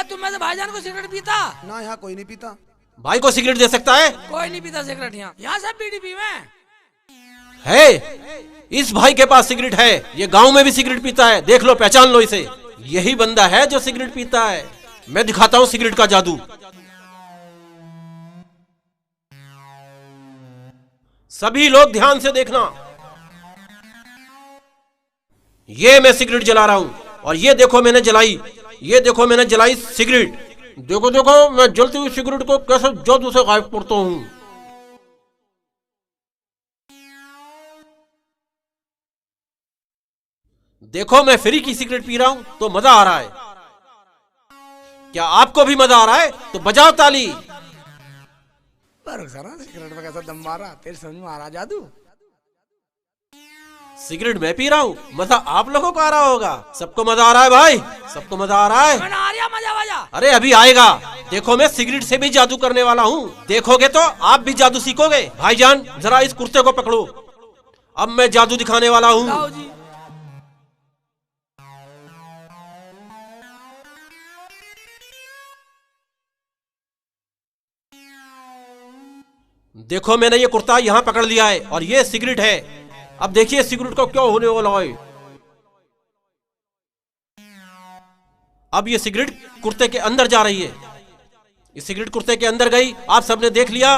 तुम में से भाईजान को सिगरेट पीता?
ना, यहाँ कोई नहीं पीता।
भाई को सिगरेट दे सकता है?
कोई नहीं पीता सिगरेट यहाँ सब बीड़ी पीवे
है। इस भाई के पास सिगरेट है। ये गांव में भी सिगरेट पीता है। देख लो, पहचान लो इसे। यही बंदा है जो सिगरेट पीता है। मैं दिखाता हूँ सिगरेट का जादू। सभी लोग ध्यान से देखना। ये मैं सिगरेट जला रहा हूं और ये देखो मैंने जलाई। ये देखो मैंने जलाई सिगरेट। देखो देखो मैं जलती हुई सिगरेट को कैसे जादू से गायब करता हूं। देखो मैं फ्री की सिगरेट पी रहा हूं तो मजा आ रहा है। क्या आपको भी मजा आ रहा है? तो बजाओ ताली।
सिगरेट में कैसा दम मारा, तेरे समझ में आ रहा जादू?
सिगरेट मैं पी रहा हूँ, मजा आप लोगों को आ रहा होगा। सबको मजा आ रहा है भाई, सबको मजा आ रहा है।
मजा।
अरे अभी आएगा। देखो मैं सिगरेट से भी जादू करने वाला हूँ। देखोगे तो आप भी जादू सीखोगे। भाईजान जरा इस कुर्ते को पकड़ो। अब मैं जादू दिखाने वाला हूँ। देखो मैंने ये कुर्ता यहाँ पकड़ लिया है और ये सिगरेट है। अब देखिए सिगरेट को क्या होने वाला है। अब ये सिगरेट कुर्ते के अंदर जा रही है। ये सिगरेट कुर्ते के अंदर गई, आप सबने देख लिया।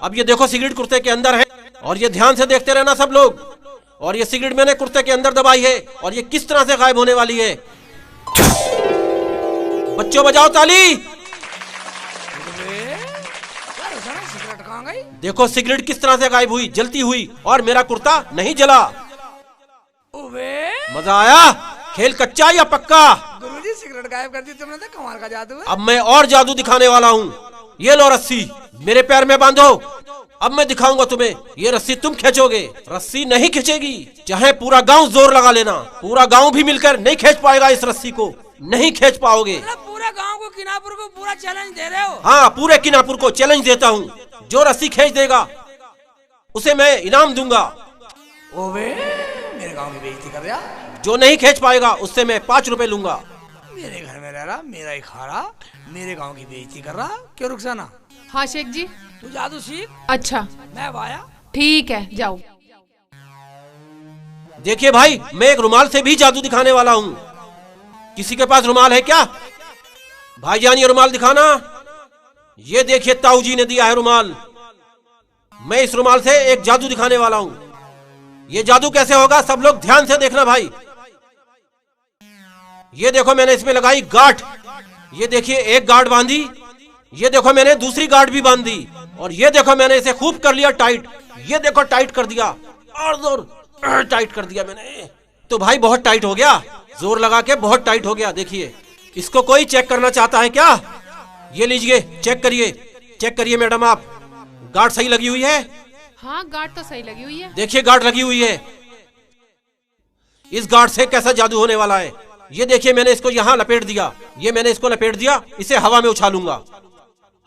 अब ये देखो सिगरेट कुर्ते के अंदर है और ये ध्यान से देखते रहना सब लोग। और ये सिगरेट मैंने कुर्ते के अंदर दबाई है और ये किस तरह से गायब होने वाली है। बच्चों बजाओ ताली। देखो सिगरेट किस तरह से गायब हुई, जलती हुई, और मेरा कुर्ता नहीं जला। मजा आया? खेल कच्चा या पक्का?
गुरुजी सिगरेट गायब कर दी तुमने तो कमाल का जादू है।
अब मैं और जादू दिखाने वाला हूँ। ये लो रस्सी, मेरे पैर में बांधो। अब मैं दिखाऊंगा तुम्हें। ये रस्सी तुम खींचोगे, रस्सी नहीं खींचेगी। चाहे पूरा गांव जोर लगा लेना, पूरा गांव भी मिलकर नहीं खींच पाएगा इस रस्सी को, नहीं खींच पाओगे।
पूरा गांव को, किनापुर को पूरा चैलेंज दे रहे हो?
हाँ, पूरे किनापुर को चैलेंज देता हूँ। जो रस्सी खींच देगा उसे मैं इनाम दूंगा।
ओबे, मेरे गांव की बेइज्जती कर रहा।
जो नहीं खींच पाएगा उससे मैं 5 रुपए लूंगा।
मेरे घर में रह रहा, मेरा ही खा रहा, मेरे गांव की बेइज्जती कर रहा। क्यों रुखसाना?
हाँ शेख जी।
तू जादू सीख।
अच्छा,
मैं वाया।
ठीक है, जाओ।
देखिए भाई, मैं एक रुमाल से भी जादू दिखाने वाला हूँ। किसी के पास रुमाल है क्या? भाईजान ये रुमाल दिखाना। ये देखिए ताऊ जी ने दिया है रुमाल। मैं इस रुमाल से एक जादू दिखाने वाला हूँ। ये जादू कैसे होगा सब लोग ध्यान से देखना भाई। ये देखो मैंने इसमें लगाई गांठ। ये देखिए एक गांठ बांधी। ये देखो मैंने दूसरी गांठ भी बांध दी। और ये देखो मैंने इसे खूब कर लिया टाइट। ये देखो टाइट कर दिया, और जोर टाइट कर दिया मैंने। तो भाई बहुत टाइट हो गया, जोर लगा के बहुत टाइट हो गया। देखिए, इसको कोई चेक करना चाहता है क्या? ये लीजिए, चेक करिए, चेक करिए मैडम आप। गांठ सही लगी हुई है?
हाँ, गांठ तो सही लगी हुई है।
देखिए गांठ लगी हुई है। इस गांठ से कैसा जादू होने वाला है। ये देखिए मैंने इसको यहाँ लपेट दिया। ये मैंने इसको लपेट दिया, इसे हवा में उछालूंगा।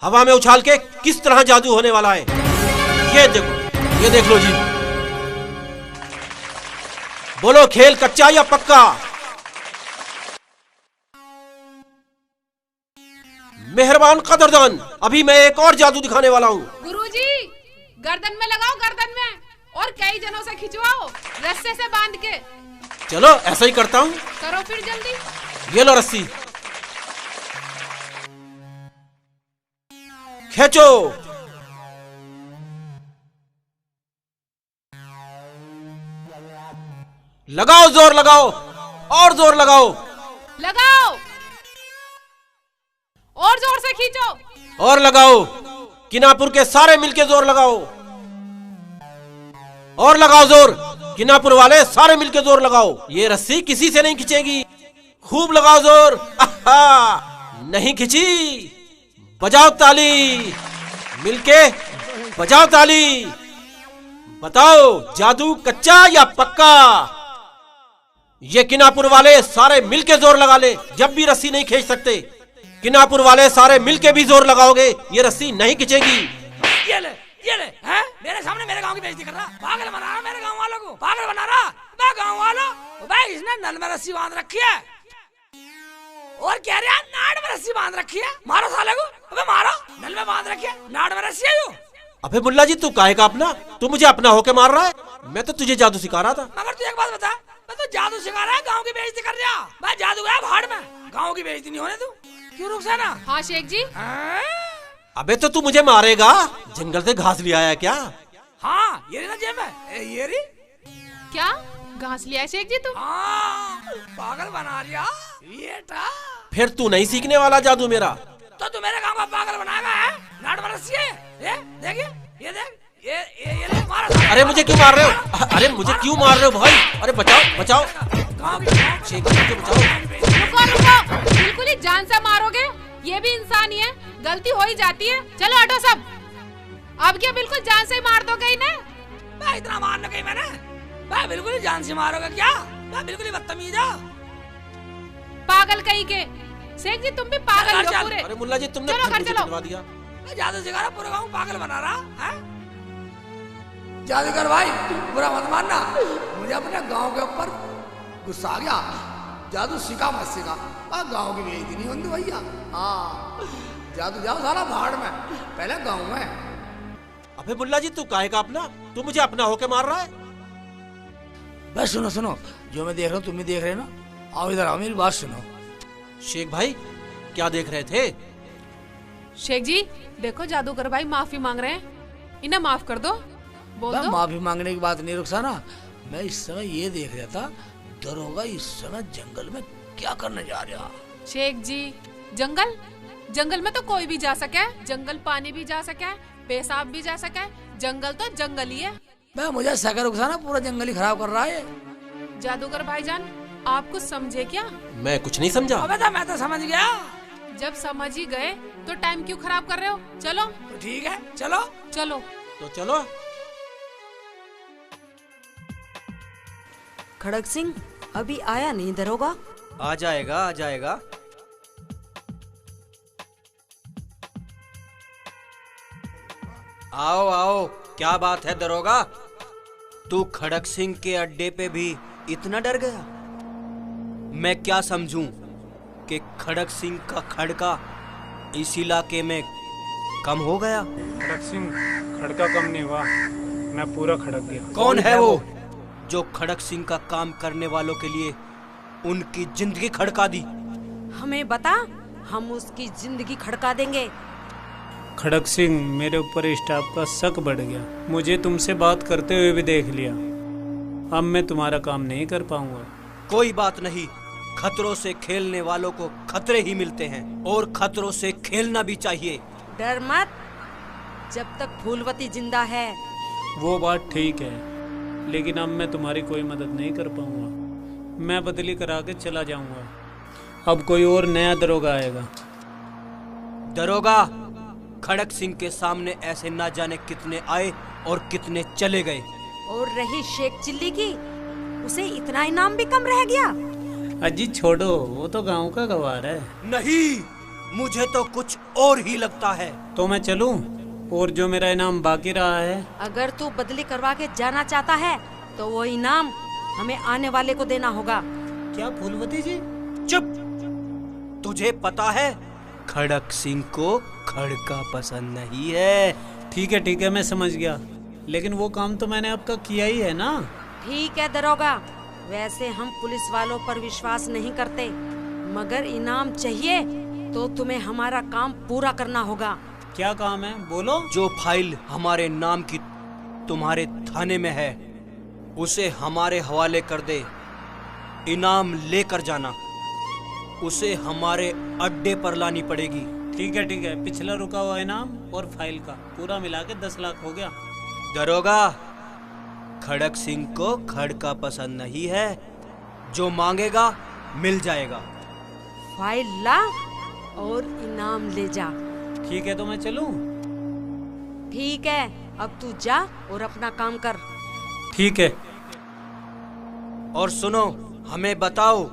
हवा में उछाल के किस तरह जादू होने वाला है ये देखो, ये देख लो जी। बोलो खेल कच्चा या पक्का? मेहरबान कदरदान, अभी मैं एक और जादू दिखाने वाला हूँ।
गुरुजी, गर्दन में लगाओ, गर्दन में, और कई जनों से खिंचवाओ रस्से से बांध के।
चलो ऐसा ही करता हूँ।
करो फिर जल्दी।
ये लो रस्सी, खींचो। लगाओ, जोर लगाओ, और जोर लगाओ।
लगाओ, और जोर से खींचो।
और लगाओ। किनापुर के सारे मिलके जोर लगाओ। और लगाओ जोर। किनापुर वाले सारे मिलके जोर लगाओ। ये रस्सी किसी से नहीं खींचेगी। खूब लगाओ जोर। नहीं खींची? बजाओ ताली, मिलके बजाओ ताली। बताओ जादू कच्चा या पक्का? ये किनापुर वाले सारे मिलके जोर लगा ले। जब भी रस्सी नहीं खींच सकते, किनापुर वाले सारे मिलके भी जोर लगाओगे, ये रस्सी नहीं खींचेगी।
ये ले, ये ले, हैं? मेरे सामने मेरे गांव की बेइज्जती कर रहा, पागल बना रहा मेरे गांव वालों को, पागल बना रहा। मैं गांव वालों, भाई इसने नल में रस्सी बांध रखी है, और कह रहा नाड़ में रस्सी बांध रखी है। मारो साले को, अबे मारो। नल में बांध रखी है, नाड़ में रस्सी है यो।
अबे मुल्ला जी, तू काहे का अपना? तू मुझे अपना होके मार रहा है? मैं तो तुझे जादू सिखा रहा था।
मगर तू एक बात बता, मैं तो जादू सिखा रहा है, गांव की बेइज्जती कर रहा। मैं जादू गया भाड़ में, गांव की बेइज्जती नहीं होने तू। क्यों रुखसाना?
हाँ शेख जी।
अबे तो तू मुझे मारेगा? जंगल से घास ले आया क्या?
हाँ, ये ना जेब में, ये री।
क्या घास लिया शेख जी तू?
हाँ, पागल बना रिया बेटा।
फिर तू नहीं सीखने वाला जादू मेरा?
तो तू मेरे गांव का पागल बनाएगा है? नाड़ में रस्सी है, ये देखिए, ये देख, ये ले, मारा।
अरे मुझे क्यों मार रहे हो? अरे मुझे क्यों मार रहे हो भाई? अरे बचाओ, बचाओ, शेख जी बचाओ।
रुको, रुको, बिल्कुल ही जान से मारोगे? ये भी इंसान ही है, गलती हो ही जाती है। चलो हटो सब। अब क्या बिल्कुल जान से मार दोगे इन्हें?
मैं इतना मारने गई मैंने? मैं बिल्कुल ही जान से मारोगे क्या? मैं बिल्कुल ही बदतमीज हूँ।
पागल कहीं के। शेख जी तुम भी पागल हो पूरे।
अरे मुल्ला जी, तुमने
चलो घर चलो।
दिया।
मैं जादू सिखा रहा, पूरा गाँव पागल बना रहा है। जादूगर भाई, बुरा मत मानना, मुझे अपने गांव के ऊपर गुस्सा आ गया। जादू सीखा मत सीखा, गांव की बेइज्जती नहीं होती भैया। हाँ, जादू जाओ सारा भाड़ में, पहले गांव में।
अबे मुल्ला जी, तू काहे का अपना? तू मुझे अपना होके मार रहा है?
बस सुनो सुनो, जो मैं देख रहा हूँ तुम भी देख रहे हो ना। आओ इधर आओ, मेरी बात सुनो।
शेख भाई, क्या देख रहे थे?
शेख जी देखो, जादूगर भाई माफी मांग रहे हैं, इन्हें माफ कर दो। बोल दो।
माफी मांगने की बात नहीं रुखसाना, मैं इस समय ये देख रहा था, दरोगा इस समय जंगल में क्या करने जा रहा।
शेख जी, जंगल? जंगल में तो कोई भी जा सके, जंगल पानी भी जा सके, पेशाब भी जा सके, जंगल तो जंगल ही है।
बे मुझे शक्कर उकसाना पूरा जंगल ही खराब कर रहा है।
जादूगर भाईजान, आप कुछ समझे क्या?
मैं कुछ नहीं समझा।
अबे तो मैं तो समझ गया।
जब समझ ही गए तो टाइम क्यों खराब कर रहे हो? चलो।
तो ठीक है, चलो
चलो।
तो चलो।
खड़क सिंह अभी आया नहीं दरोगा?
आ जाएगा, आ जाएगा। आओ आओ, क्या बात है दरोगा? तू खड़क सिंह के अड्डे पे भी इतना डर गया? मैं क्या समझूं कि खड़क सिंह का खड़का इस इलाके में कम हो गया?
खड़क सिंह खड़का कम नहीं हुआ, मैं पूरा खड़क गया।
कौन है वो जो खड़क सिंह का काम करने वालों के लिए उनकी जिंदगी खड़का दी?
हमें बता, हम उसकी जिंदगी खड़का देंगे।
खड़क सिंह, मेरे ऊपर स्टाफ का शक बढ़ गया। मुझे तुमसे बात करते हुए भी देख लिया। अब मैं तुम्हारा काम नहीं कर पाऊंगा।
कोई बात नहीं, खतरों से खेलने वालों को खतरे ही मिलते हैं और खतरों से खेलना भी चाहिए।
डर मत, जब तक फूलवती जिंदा है।
वो बात ठीक है, लेकिन अब मैं तुम्हारी कोई मदद नहीं कर पाऊंगा। मैं बदली करा के चला जाऊंगा। अब कोई और नया दरोगा आएगा।
दरोगा, खड़क सिंह के सामने ऐसे ना जाने कितने आए और कितने चले गए।
और रही शेख चिल्ली की, उसे इतना इनाम भी कम रह गया।
अजी छोड़ो, वो तो गांव का गवार है।
नहीं, मुझे तो कुछ और ही लगता है।
तो मैं चलूं? और जो मेरा इनाम बाकी रहा है?
अगर तू बदली करवा के जाना चाहता है तो वो इनाम हमें आने वाले को देना होगा।
क्या फूलवती जी?
चुप! तुझे पता है खड़क सिंह को खड़का पसंद नहीं है।
ठीक है, मैं समझ गया, लेकिन वो काम तो मैंने आपका किया ही है ना।
ठीक है दरोगा, वैसे हम पुलिस वालों पर विश्वास नहीं करते, मगर इनाम चाहिए तो तुम्हें हमारा काम पूरा करना होगा।
क्या काम है, बोलो।
जो फाइल हमारे नाम की तुम्हारे थाने में है उसे हमारे हवाले कर दे। इनाम लेकर जाना, उसे हमारे अड्डे पर लानी पड़ेगी।
ठीक है, पिछला रुका हुआ इनाम और फाइल का पूरा मिला के 10 लाख हो गया।
दरोगा, खड़क सिंह को खड़का पसंद नहीं है। जो मांगेगा मिल जाएगा।
फाइल ला और इनाम ले जा।
ठीक है, तो मैं चलूं?
ठीक है, अब तू जा और अपना काम कर।
ठीक है।
और सुनो, हमें बताओ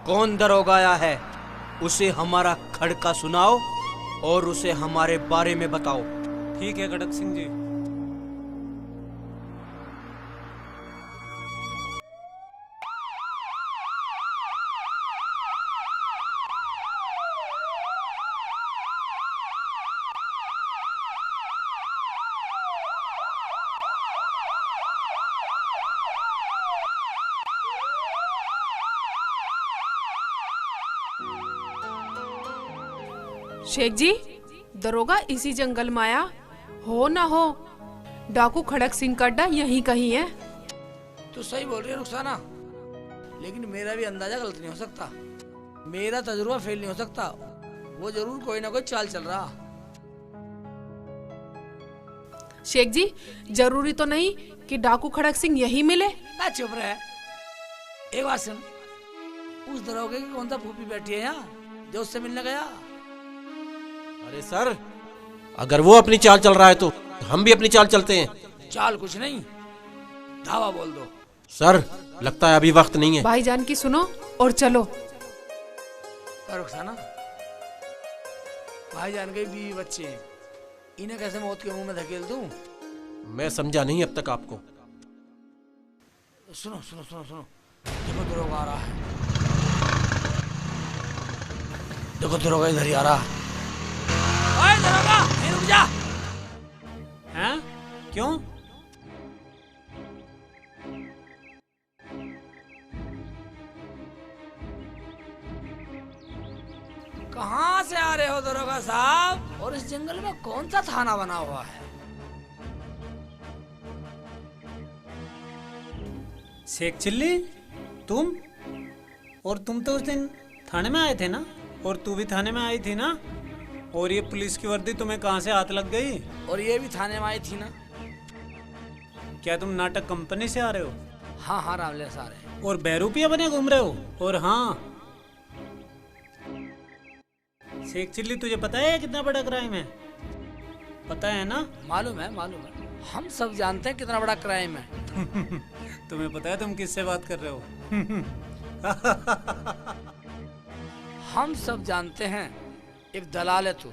कौन दरोगा आया है, उसे हमारा खड़का सुनाओ और उसे हमारे बारे में बताओ।
ठीक है खड़क सिंह जी।
शेख जी, दरोगा इसी जंगल में आया हो ना हो, डाकू खड़क सिंह का अड्डा यहीं कहीं है।
तू सही बोल रही है रुखसाना, लेकिन मेरा भी अंदाजा गलत नहीं हो सकता, मेरा तजुर्बा फेल नहीं हो सकता। वो जरूर कोई ना कोई चाल चल रहा।
शेख जी, जरूरी तो नहीं कि डाकू खड़क सिंह यहीं मिले।
ना चुप रहे। एक बात सुन, उस दरोगे की कौन सा फूफी बैठी है यहाँ जो उससे मिलने गया?
अरे सर, अगर वो अपनी चाल चल रहा है तो हम भी अपनी चाल चलते हैं।
चाल कुछ नहीं, धावा बोल दो।
सर, लगता है अभी वक्त नहीं है।
भाईजान की सुनो और चलो।
रुखसाना, भाईजान के बीवी बच्चे हैं, इन्हें कैसे मौत के मुंह में धकेल दूं?
मैं समझा नहीं अब तक आपको।
सुनो सुनो सुनो सुनो, देखो दरोगा आ रहा है। देखो दरोगा इधर ही आ रहा है। ओए दरोगा, नहीं रुक जा।
हैं? क्यों?
कहाँ से आ रहे हो दरोगा साहब? और इस जंगल में कौन सा थाना बना हुआ है?
शेख चिल्ली, तुम? और तुम तो उस दिन थाने में आए थे ना? और तू भी थाने में आई थी ना? और ये पुलिस की वर्दी तुम्हें कहाँ से हाथ लग गई?
और ये भी थाने में आई थी ना।
क्या तुम नाटक कंपनी से आ रहे हो?
हाँ हाँ रामले से आ रहे हैं।
और बहरूपिया बने घूम रहे हो? और हाँ शेख चिल्ली, तुझे पता है कितना बड़ा क्राइम है? पता है ना?
मालूम है मालूम है, हम सब जानते हैं कितना बड़ा क्राइम है।
तुम्हें पता है तुम किससे बात कर रहे हो?
हम सब जानते हैं, एक दलाल है तू,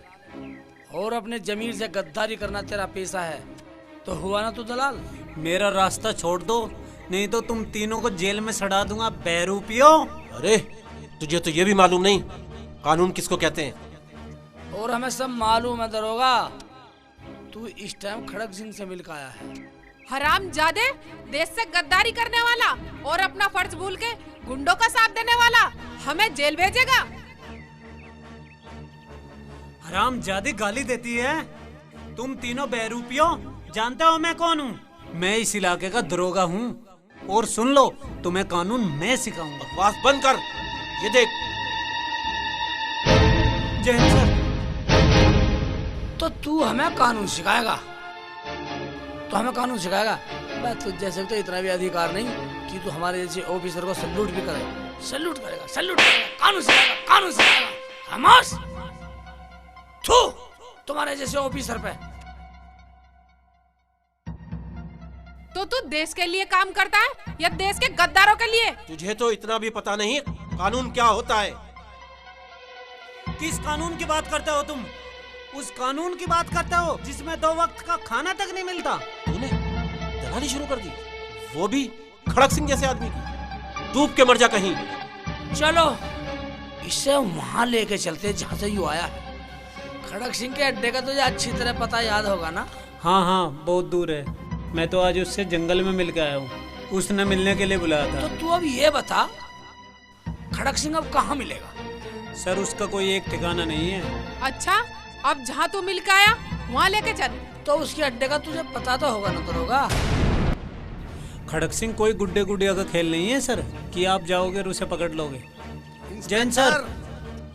और अपने जमीर से गद्दारी करना तेरा पेशा है, तो हुआ ना तू दलाल।
मेरा रास्ता छोड़ दो, नहीं तो तुम तीनों को जेल में सड़ा दूंगा बहरूपियो।
अरे तुझे तो ये भी मालूम नहीं कानून किसको कहते हैं?
और हमें सब मालूम है दरोगा, तू इस टाइम खड़क सिंह से मिलकर आया है।
हरामजादे, देश से गद्दारी करने वाला और अपना फर्ज भूल के गुंडों का साथ देने वाला हमें जेल भेजेगा।
हरामजादी गाली देती है। तुम तीनों बहरूपियो जानते हो मैं कौन हूँ? मैं इस इलाके का दरोगा हूँ, और सुन लो तुम्हें कानून मैं सिखाऊंगा।
बकवास बंद कर, ये देख।
जय हिंद सर।
तो तू हमें कानून सिखाएगा? तो हमें कानून सिखाएगा? मैं तुझ जैसे तो इतना भी अधिकार नहीं कि तू हमारे जैसे ऑफिसर को सैल्यूट भी करे। सैल्यूट करेगा, सैल्यूट करेगा, कानून सिखाएगा, कानून सिखाएगा। खामोश! थू तुम्हारे जैसे ऑफिसर पे।
तो तू देश के लिए काम करता है या देश के गद्दारों के लिए?
तुझे तो इतना भी पता नहीं कानून क्या होता है।
किस कानून की बात करते हो तुम? उस कानून की बात करते हो जिसमें 2 वक्त का खाना तक नहीं मिलता।
तूने दलाली शुरू कर दी, वो भी खड़क सिंह जैसे आदमी की। डूब के मर जा कहीं।
चलो इसे वहां लेके चलते जहाँ से यू आया है। खड़क सिंह के अड्डे का तुझे अच्छी तरह पता याद होगा ना?
हाँ हाँ बहुत दूर है, मैं तो आज उससे जंगल में मिल के आया हूँ, उसने मिलने के लिए बुलाया था।
तो तू अब ये बता, खड़क सिंह अब कहाँ मिलेगा?
सर उसका कोई एक ठिकाना नहीं है।
अच्छा, अब जहाँ तू मिल के आया वहाँ लेके चल।
तो उसके अड्डे का तुझे पता तो होगा ना दरोगा?
खड़क सिंह कोई गुड्डे गुडिया का खेल नहीं है सर कि आप जाओगे और उसे पकड़ लोगे। जैन सर,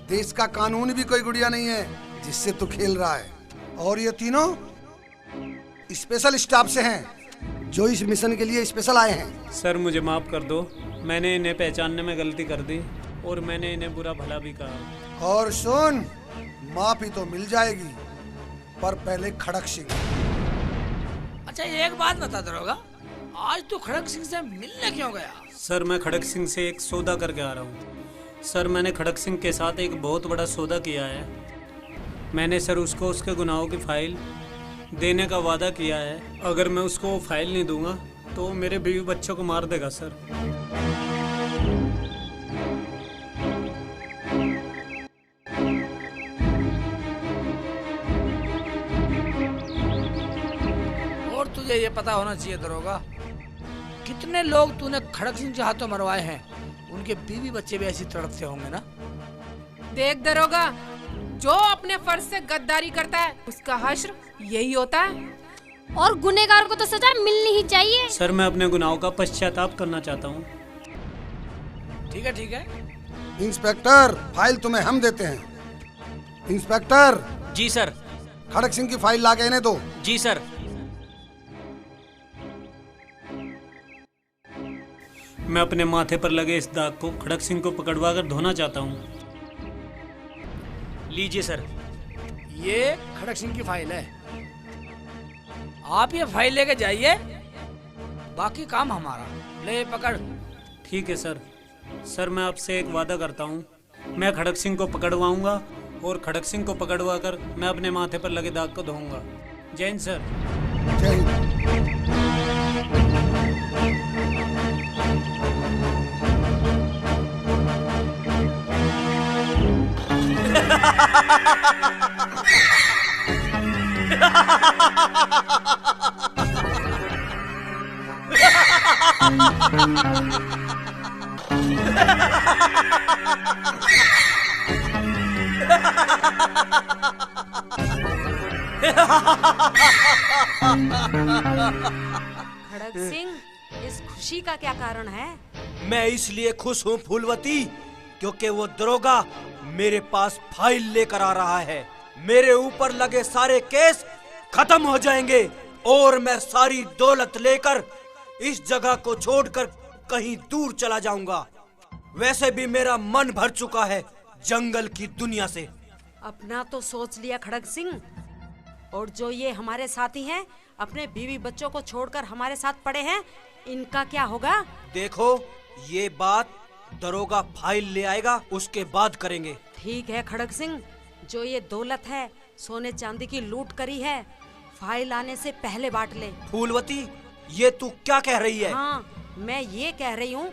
देश का कानून भी कोई गुड़िया नहीं है जिससे तू खेल रहा है। और ये तीनों स्पेशल स्टाफ से हैं जो इस मिशन के लिए स्पेशल आए हैं।
सर मुझे माफ कर दो, मैंने इन्हें पहचानने में गलती कर दी और मैंने इन्हें बुरा भला भी कहा।
और सुन, माफी तो मिल जाएगी पर पहले खड़क सिंह।
अच्छा एक बात बता दरोगा, आज तू खड़क सिंह से मिलने क्यों गया?
सर मैं खड़क सिंह से एक सौदा करके आ रहा हूँ। सर मैंने खड़क सिंह के साथ एक बहुत बड़ा सौदा किया है। मैंने सर उसको उसके गुनाहों की फाइल देने का वादा किया है। अगर मैं उसको वो फाइल नहीं दूंगा तो मेरे बीवी बच्चों को मार देगा सर।
और तुझे ये पता होना चाहिए दरोगा, कितने लोग तूने खड़क सिंह के हाथों मरवाए हैं, उनके बीवी बच्चे भी ऐसी तड़पते होंगे ना?
देख दरोगा, जो अपने फर्ज से गद्दारी करता है उसका हश्र यही होता है।
और गुनहगार को तो सजा मिलनी ही चाहिए।
सर मैं अपने गुनाहों का पश्चाताप करना चाहता हूँ।
ठीक है ठीक है।
इंस्पेक्टर, फाइल तुम्हें हम देते हैं। इंस्पेक्टर।
जी सर।
खड़क सिंह की फाइल ला के इन्हें दो।
जी सर।
मैं अपने माथे पर लगे इस दाग को खड़क सिंह को पकड़वा कर धोना चाहता हूँ।
लीजिए सर।
ये खड़क सिंह की फाइल है, आप ये फाइल लेके जाइए, बाकी काम हमारा। ले पकड़।
ठीक है सर। सर मैं आपसे एक वादा करता हूँ, मैं खड़क सिंह को पकड़वाऊंगा और खड़क सिंह को पकड़वा कर मैं अपने माथे पर लगे दाग को धोऊंगा। जय हिंद सर।
जय हिंद।
खड़क सिंह, इस खुशी का क्या कारण है?
मैं इसलिए खुश हूँ फूलवती, क्योंकि वो दरोगा मेरे पास फाइल लेकर आ रहा है। मेरे ऊपर लगे सारे केस खत्म हो जाएंगे और मैं सारी दौलत लेकर इस जगह को छोड़कर कहीं दूर चला जाऊंगा। वैसे भी मेरा मन भर चुका है जंगल की दुनिया से।
अपना तो सोच लिया खड़ग सिंह, और जो ये हमारे साथी हैं, अपने बीवी बच्चों को छोड़कर हमारे साथ पड़े हैं, इनका क्या होगा?
देखो, ये बात दरोगा फाइल ले आएगा, उसके बाद करेंगे।
ठीक है खड़ग सिंह, जो ये दौलत है, सोने चांदी की लूट करी है, फाइल आने से पहले बांट ले।
फूलवती, ये तू क्या कह रही है?
हाँ, मैं ये कह रही हूँ,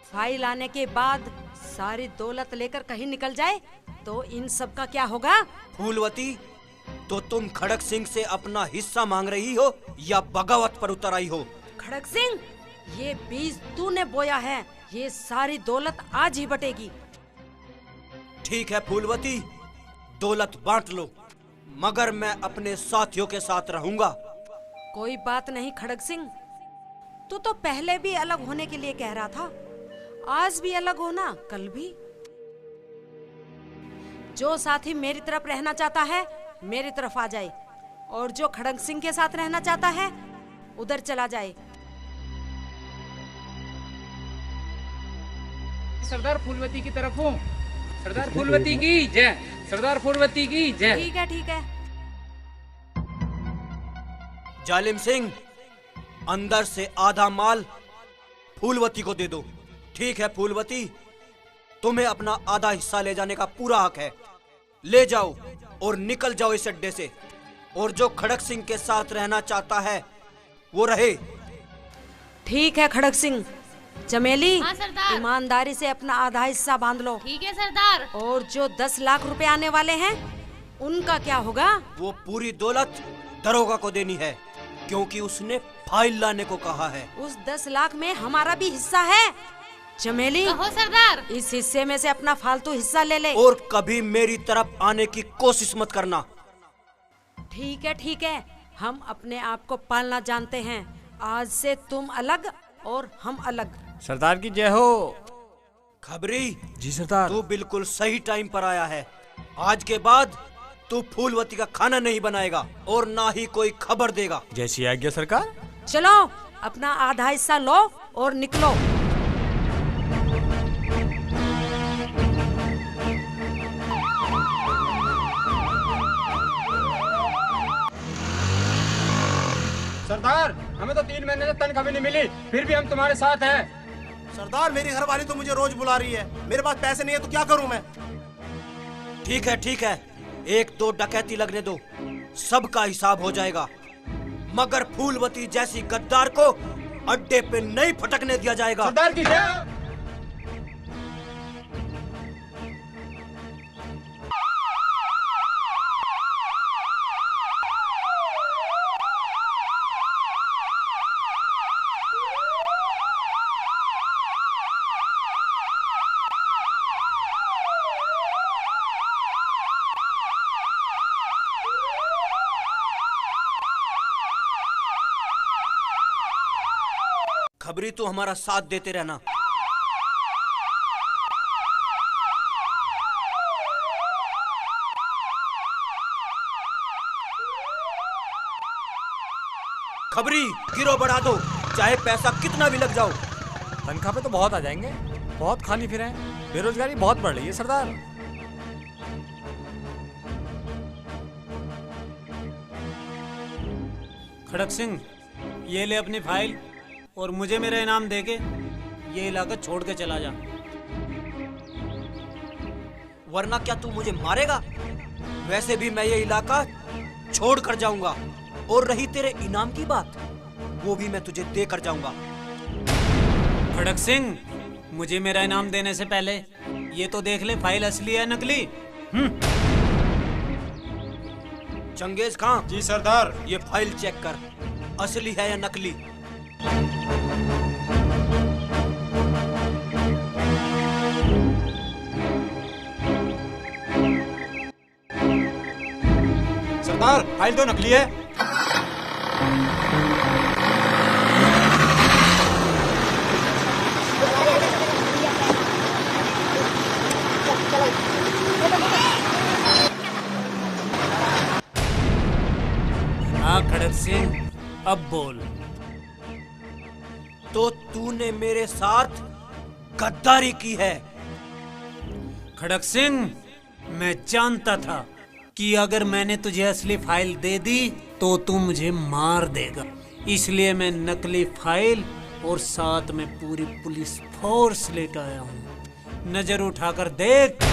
फाइल आने के बाद सारी दौलत लेकर कहीं निकल जाए तो इन सब का क्या होगा?
फूलवती, तो तुम खड़ग सिंह से अपना हिस्सा मांग रही हो या बगावत पर उतर आई हो?
खड़ग सिंह, ये बीज तूने बोया है, ये सारी दौलत आज ही बटेगी।
ठीक है फूलवती, दौलत बांट लो, मगर मैं अपने साथियों के साथ रहूंगा।
कोई बात नहीं खड़ग सिंह, तू तो पहले भी अलग होने के लिए कह रहा था, आज भी अलग होना, कल भी। जो साथी मेरी तरफ रहना चाहता है मेरी तरफ आ जाए, और जो खड़ग सिंह के साथ रहना चाहता है उधर चला जाए।
सरदार फूलवती की तरफ हूँ। सरदार फूलवती की जय, सरदार फूलवती की जय।
ठीक है ठीक है।
जालिम सिंह, अंदर से आधा माल फूलवती को दे दो। ठीक है फूलवती, तुम्हें अपना आधा हिस्सा ले जाने का पूरा हक है। ले जाओ और निकल जाओ इस अड्डे से, और जो खड़ग सिंह के साथ रहना चाहता है वो रहे।
ठीक है खड़ग सिंह। चमेली,
हाँ सरदार।
ईमानदारी से अपना आधा हिस्सा बांध लो।
ठीक है सरदार।
और जो 10 लाख रुपए आने वाले हैं उनका क्या होगा?
वो पूरी दौलत दरोगा को देनी है, क्योंकि उसने फाइल लाने को कहा है।
उस 10 लाख में हमारा भी हिस्सा है। चमेली,
कहो सरदार।
इस हिस्से में से अपना फालतू हिस्सा ले ले।
और कभी मेरी तरफ आने की कोशिश मत करना।
ठीक है, हम अपने आप को पालना जानते हैं। आज से तुम अलग और हम अलग।
सरदार की जय हो।
खबरी
जी सरदार।
तू बिल्कुल सही टाइम पर आया है। आज के बाद तू फूलवती का खाना नहीं बनाएगा और ना ही कोई खबर देगा।
जैसी आज्ञा सरकार।
चलो, अपना आधा हिस्सा लो और निकलो।
सरदार, हमें तो 3 महीने से तनख्वाह भी नहीं मिली, फिर भी हम तुम्हारे साथ हैं।
सरदार, मेरी घरवाली तो मुझे रोज बुला रही है, मेरे पास पैसे नहीं है तो क्या करूं मैं?
ठीक है, 1-2 डकैती लगने दो, सबका हिसाब हो जाएगा, मगर फूलवती जैसी गद्दार को अड्डे पे नहीं फटकने दिया जाएगा।
सरदार की जय।
खबरी तो हमारा साथ देते रहना। खबरी, गिरो बढ़ा दो, चाहे पैसा कितना भी लग जाओ।
तनख्वाह पे तो बहुत आ जाएंगे, बहुत खाली फिरे हैं, बेरोजगारी बहुत बढ़ रही है सरदार।
खड़ग सिंह, ये ले अपनी फाइल और मुझे मेरा इनाम देके ये इलाका छोड़ के चला जा।
वरना क्या तू मुझे मारेगा? वैसे भी मैं ये इलाका छोड़ कर जाऊंगा, और रही तेरे इनाम की बात, वो भी मैं तुझे देकर जाऊंगा।
खड़ग सिंह, मुझे मेरा इनाम देने से पहले ये तो देख ले फाइल असली है नकली।
चंगेज खां।
जी सरदार।
ये फाइल चेक कर, असली है या नकली।
सरदार, फाइल तो नकली है।
अब बोल।
तो तूने मेरे साथ गद्दारी की है।
खड़क सिंह, मैं जानता था कि अगर मैंने तुझे असली फाइल दे दी तो तू मुझे मार देगा, इसलिए मैं नकली फाइल और साथ में पूरी पुलिस फोर्स लेकर आया हूँ। नजर उठाकर देख।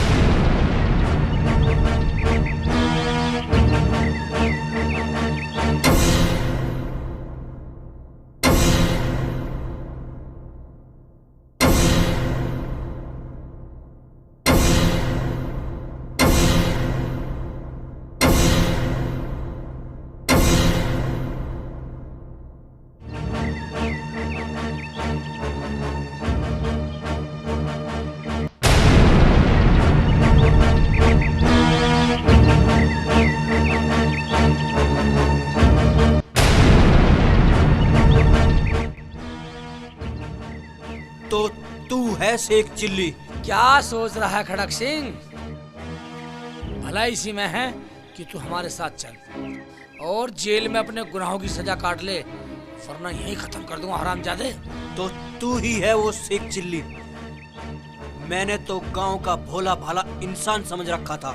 तो तू है शेख चिल्ली।
क्या सोच रहा है खड़क सिंह? भला इसी में है कि तू हमारे साथ चल और जेल में अपने गुनाहों की सजा काट ले, वरना यही खत्म कर दूंगा हरामजादे।
तो तू ही है वो शेख चिल्ली। मैंने तो गांव का भोला भाला इंसान समझ रखा था।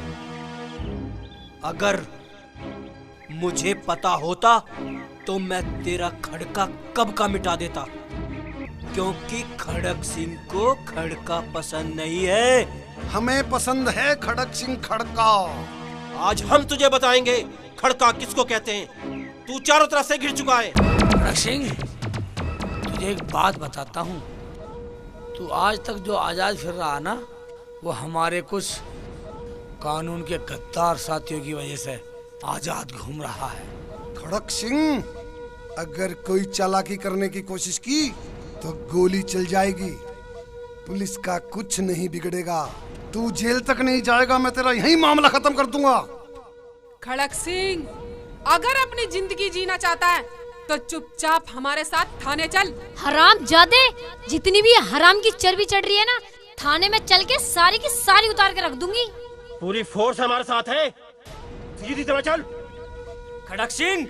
अगर मुझे पता होता तो मैं तेरा खड़का कब का मिटा देता, क्योंकि खड़क सिंह को खड़का पसंद नहीं है।
हमें पसंद है खड़क सिंह खड़का।
आज हम तुझे बताएंगे खड़का किसको कहते हैं। तू चारों तरफ से घिर चुका है।
खड़क सिंह, तुझे एक बात बताता हूँ, तू आज तक जो आजाद फिर रहा ना, वो हमारे कुछ कानून के गद्दार साथियों की वजह से आजाद घूम रहा है।
खड़क सिंह, अगर कोई चालाकी करने की कोशिश की तो गोली चल जाएगी। पुलिस का कुछ नहीं बिगड़ेगा। तू जेल तक नहीं जाएगा, मैं तेरा यही मामला खत्म कर दूंगा।
खड़क सिंह, अगर अपनी जिंदगी जीना चाहता है तो चुपचाप हमारे साथ थाने चल।
हराम जादे, जितनी भी हराम की चर्बी चढ़ रही है ना, थाने में चल के सारी की सारी उतार के रख दूंगी।
पूरी फोर्स हमारे साथ है, सीधी तरह चल।
खड़क सिंह,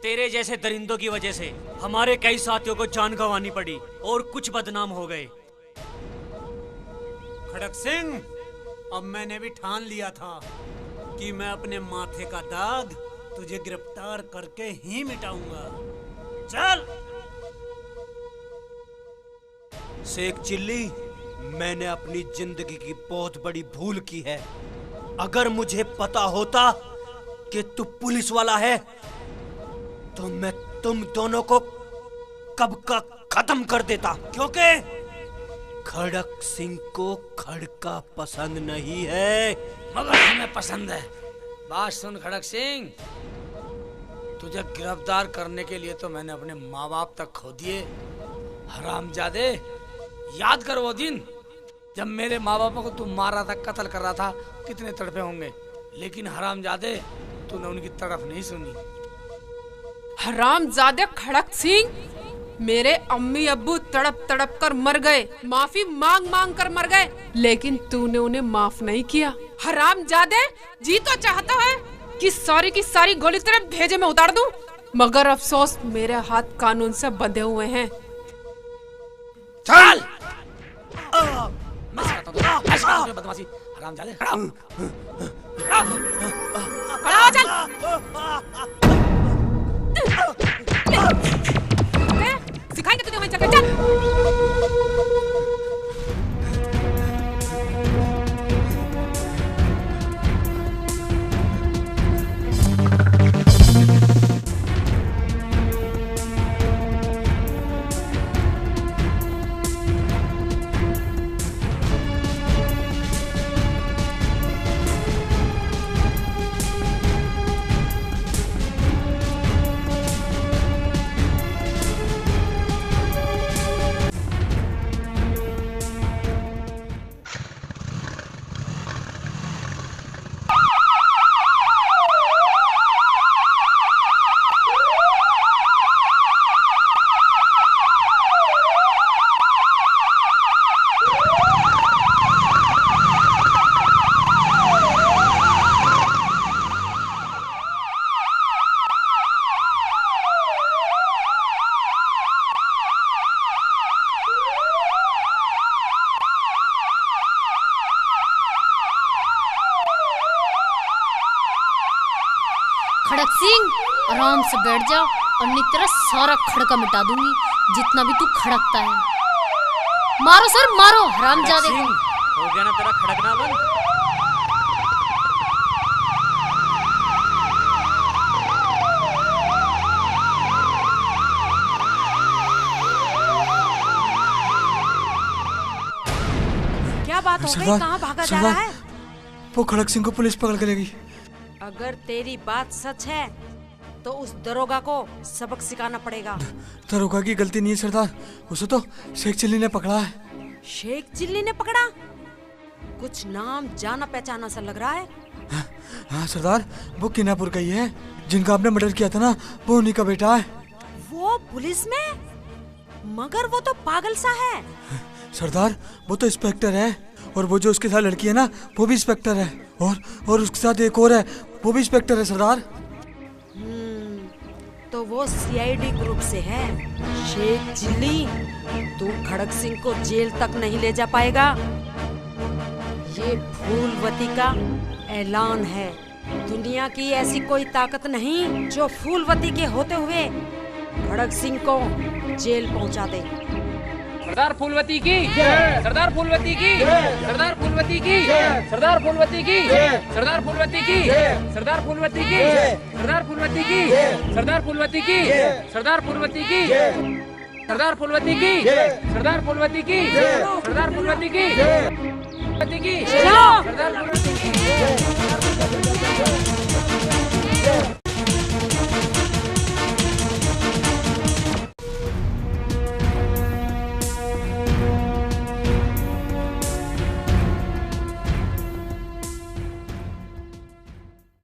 तेरे जैसे दरिंदों की वजह से हमारे कई साथियों को जान गंवानी पड़ी और कुछ बदनाम हो गए।
खड़क सिंह, अब मैंने भी ठान लिया था कि मैं अपने माथे का दाग तुझे गिरफ्तार करके ही मिटाऊंगा। चल।
शेख चिल्ली, मैंने अपनी जिंदगी की बहुत बड़ी भूल की है। अगर मुझे पता होता कि तू पुलिस वाला है तो मैं तुम दोनों को कब का खत्म कर देता, क्योंकि खड़क सिंह को खड़का पसंद नहीं है,
मगर हमें पसंद है। बात सुन खड़क सिंह, तुझे गिरफ्तार करने के लिए तो मैंने अपने माँ बाप तक खो दिए। हरामजादे, याद कर वो दिन जब मेरे माँ बापों को तू मार रहा था, कत्ल कर रहा था, कितने तड़पे होंगे। लेकिन हरामजादे, तूने उनकी तरफ नहीं सुनी।
हरामजादे खड़क सिंह, मेरे अम्मी अब्बू तड़प तड़प कर मर गए, माफी मांग मांग कर मर गए, लेकिन तूने उन्हें माफ नहीं किया। हरामजादे, जी तो चाहता है कि सारी की सारी गोली तेरे भेजे में उतार दूं, मगर अफसोस मेरे हाथ कानून से बंधे हुए हैं।
चल। मैं सिखाता हूँ बदमाशी। हरामजादे, खड़ा हो।
खड़ा हो, चल। सिखाएंगे तुझे वहीं जाकर, चल।
खड़क सिंह आराम से बैठ जाओ और नहीं तेरा सारा खड़का मिटा दूंगी, जितना भी तू खड़कता है। मारो सर मारो, हरामजादे को।
हो गया ना तेरा खड़कना बंद?
क्या बात हो गई? कहाँ भागा जा रहा है?
वो खड़क सिंह को पुलिस पकड़ के लेगी।
अगर तेरी बात सच है तो उस दरोगा को सबक सिखाना पड़ेगा।
दरोगा की गलती नहीं है सरदार, उसे तो शेख चिल्ली ने पकड़ा है।
शेख चिल्ली ने पकड़ा? कुछ नाम जाना पहचाना सा लग रहा है।
हाँ सरदार, वो किनापुर का ही है, जिनका आपने मर्डर किया था ना, वो उन्हीं का बेटा है।
वो पुलिस में? मगर वो तो पागल सा है।
सरदार वो तो इंस्पेक्टर है, और वो जो उसके साथ लड़की है ना, वो भी इंस्पेक्टर है, और उसके साथ एक और है, वो भी इंस्पेक्टर है सरदार।
तो वो सीआईडी ग्रुप से है। शेख चिल्ली, तू खड़क सिंह को जेल तक नहीं ले जा पाएगा। ये फूलवती का ऐलान है। दुनिया की ऐसी कोई ताकत नहीं जो फूलवती के होते हुए खड़क सिंह को जेल पहुंचा दे।
सरदार फूलवती की, सरदार फूलवती की, सरदार फूलवती की, सरदार फूलवती की, सरदार फूलवती की, सरदार फूलवती की, सरदार फूलवती की, सरदार फूलवती की, सरदार फूलवती की, सरदार फूलवती की, सरदार फूलवती की, सरदार फूलवती की, सरदार फूलवती की।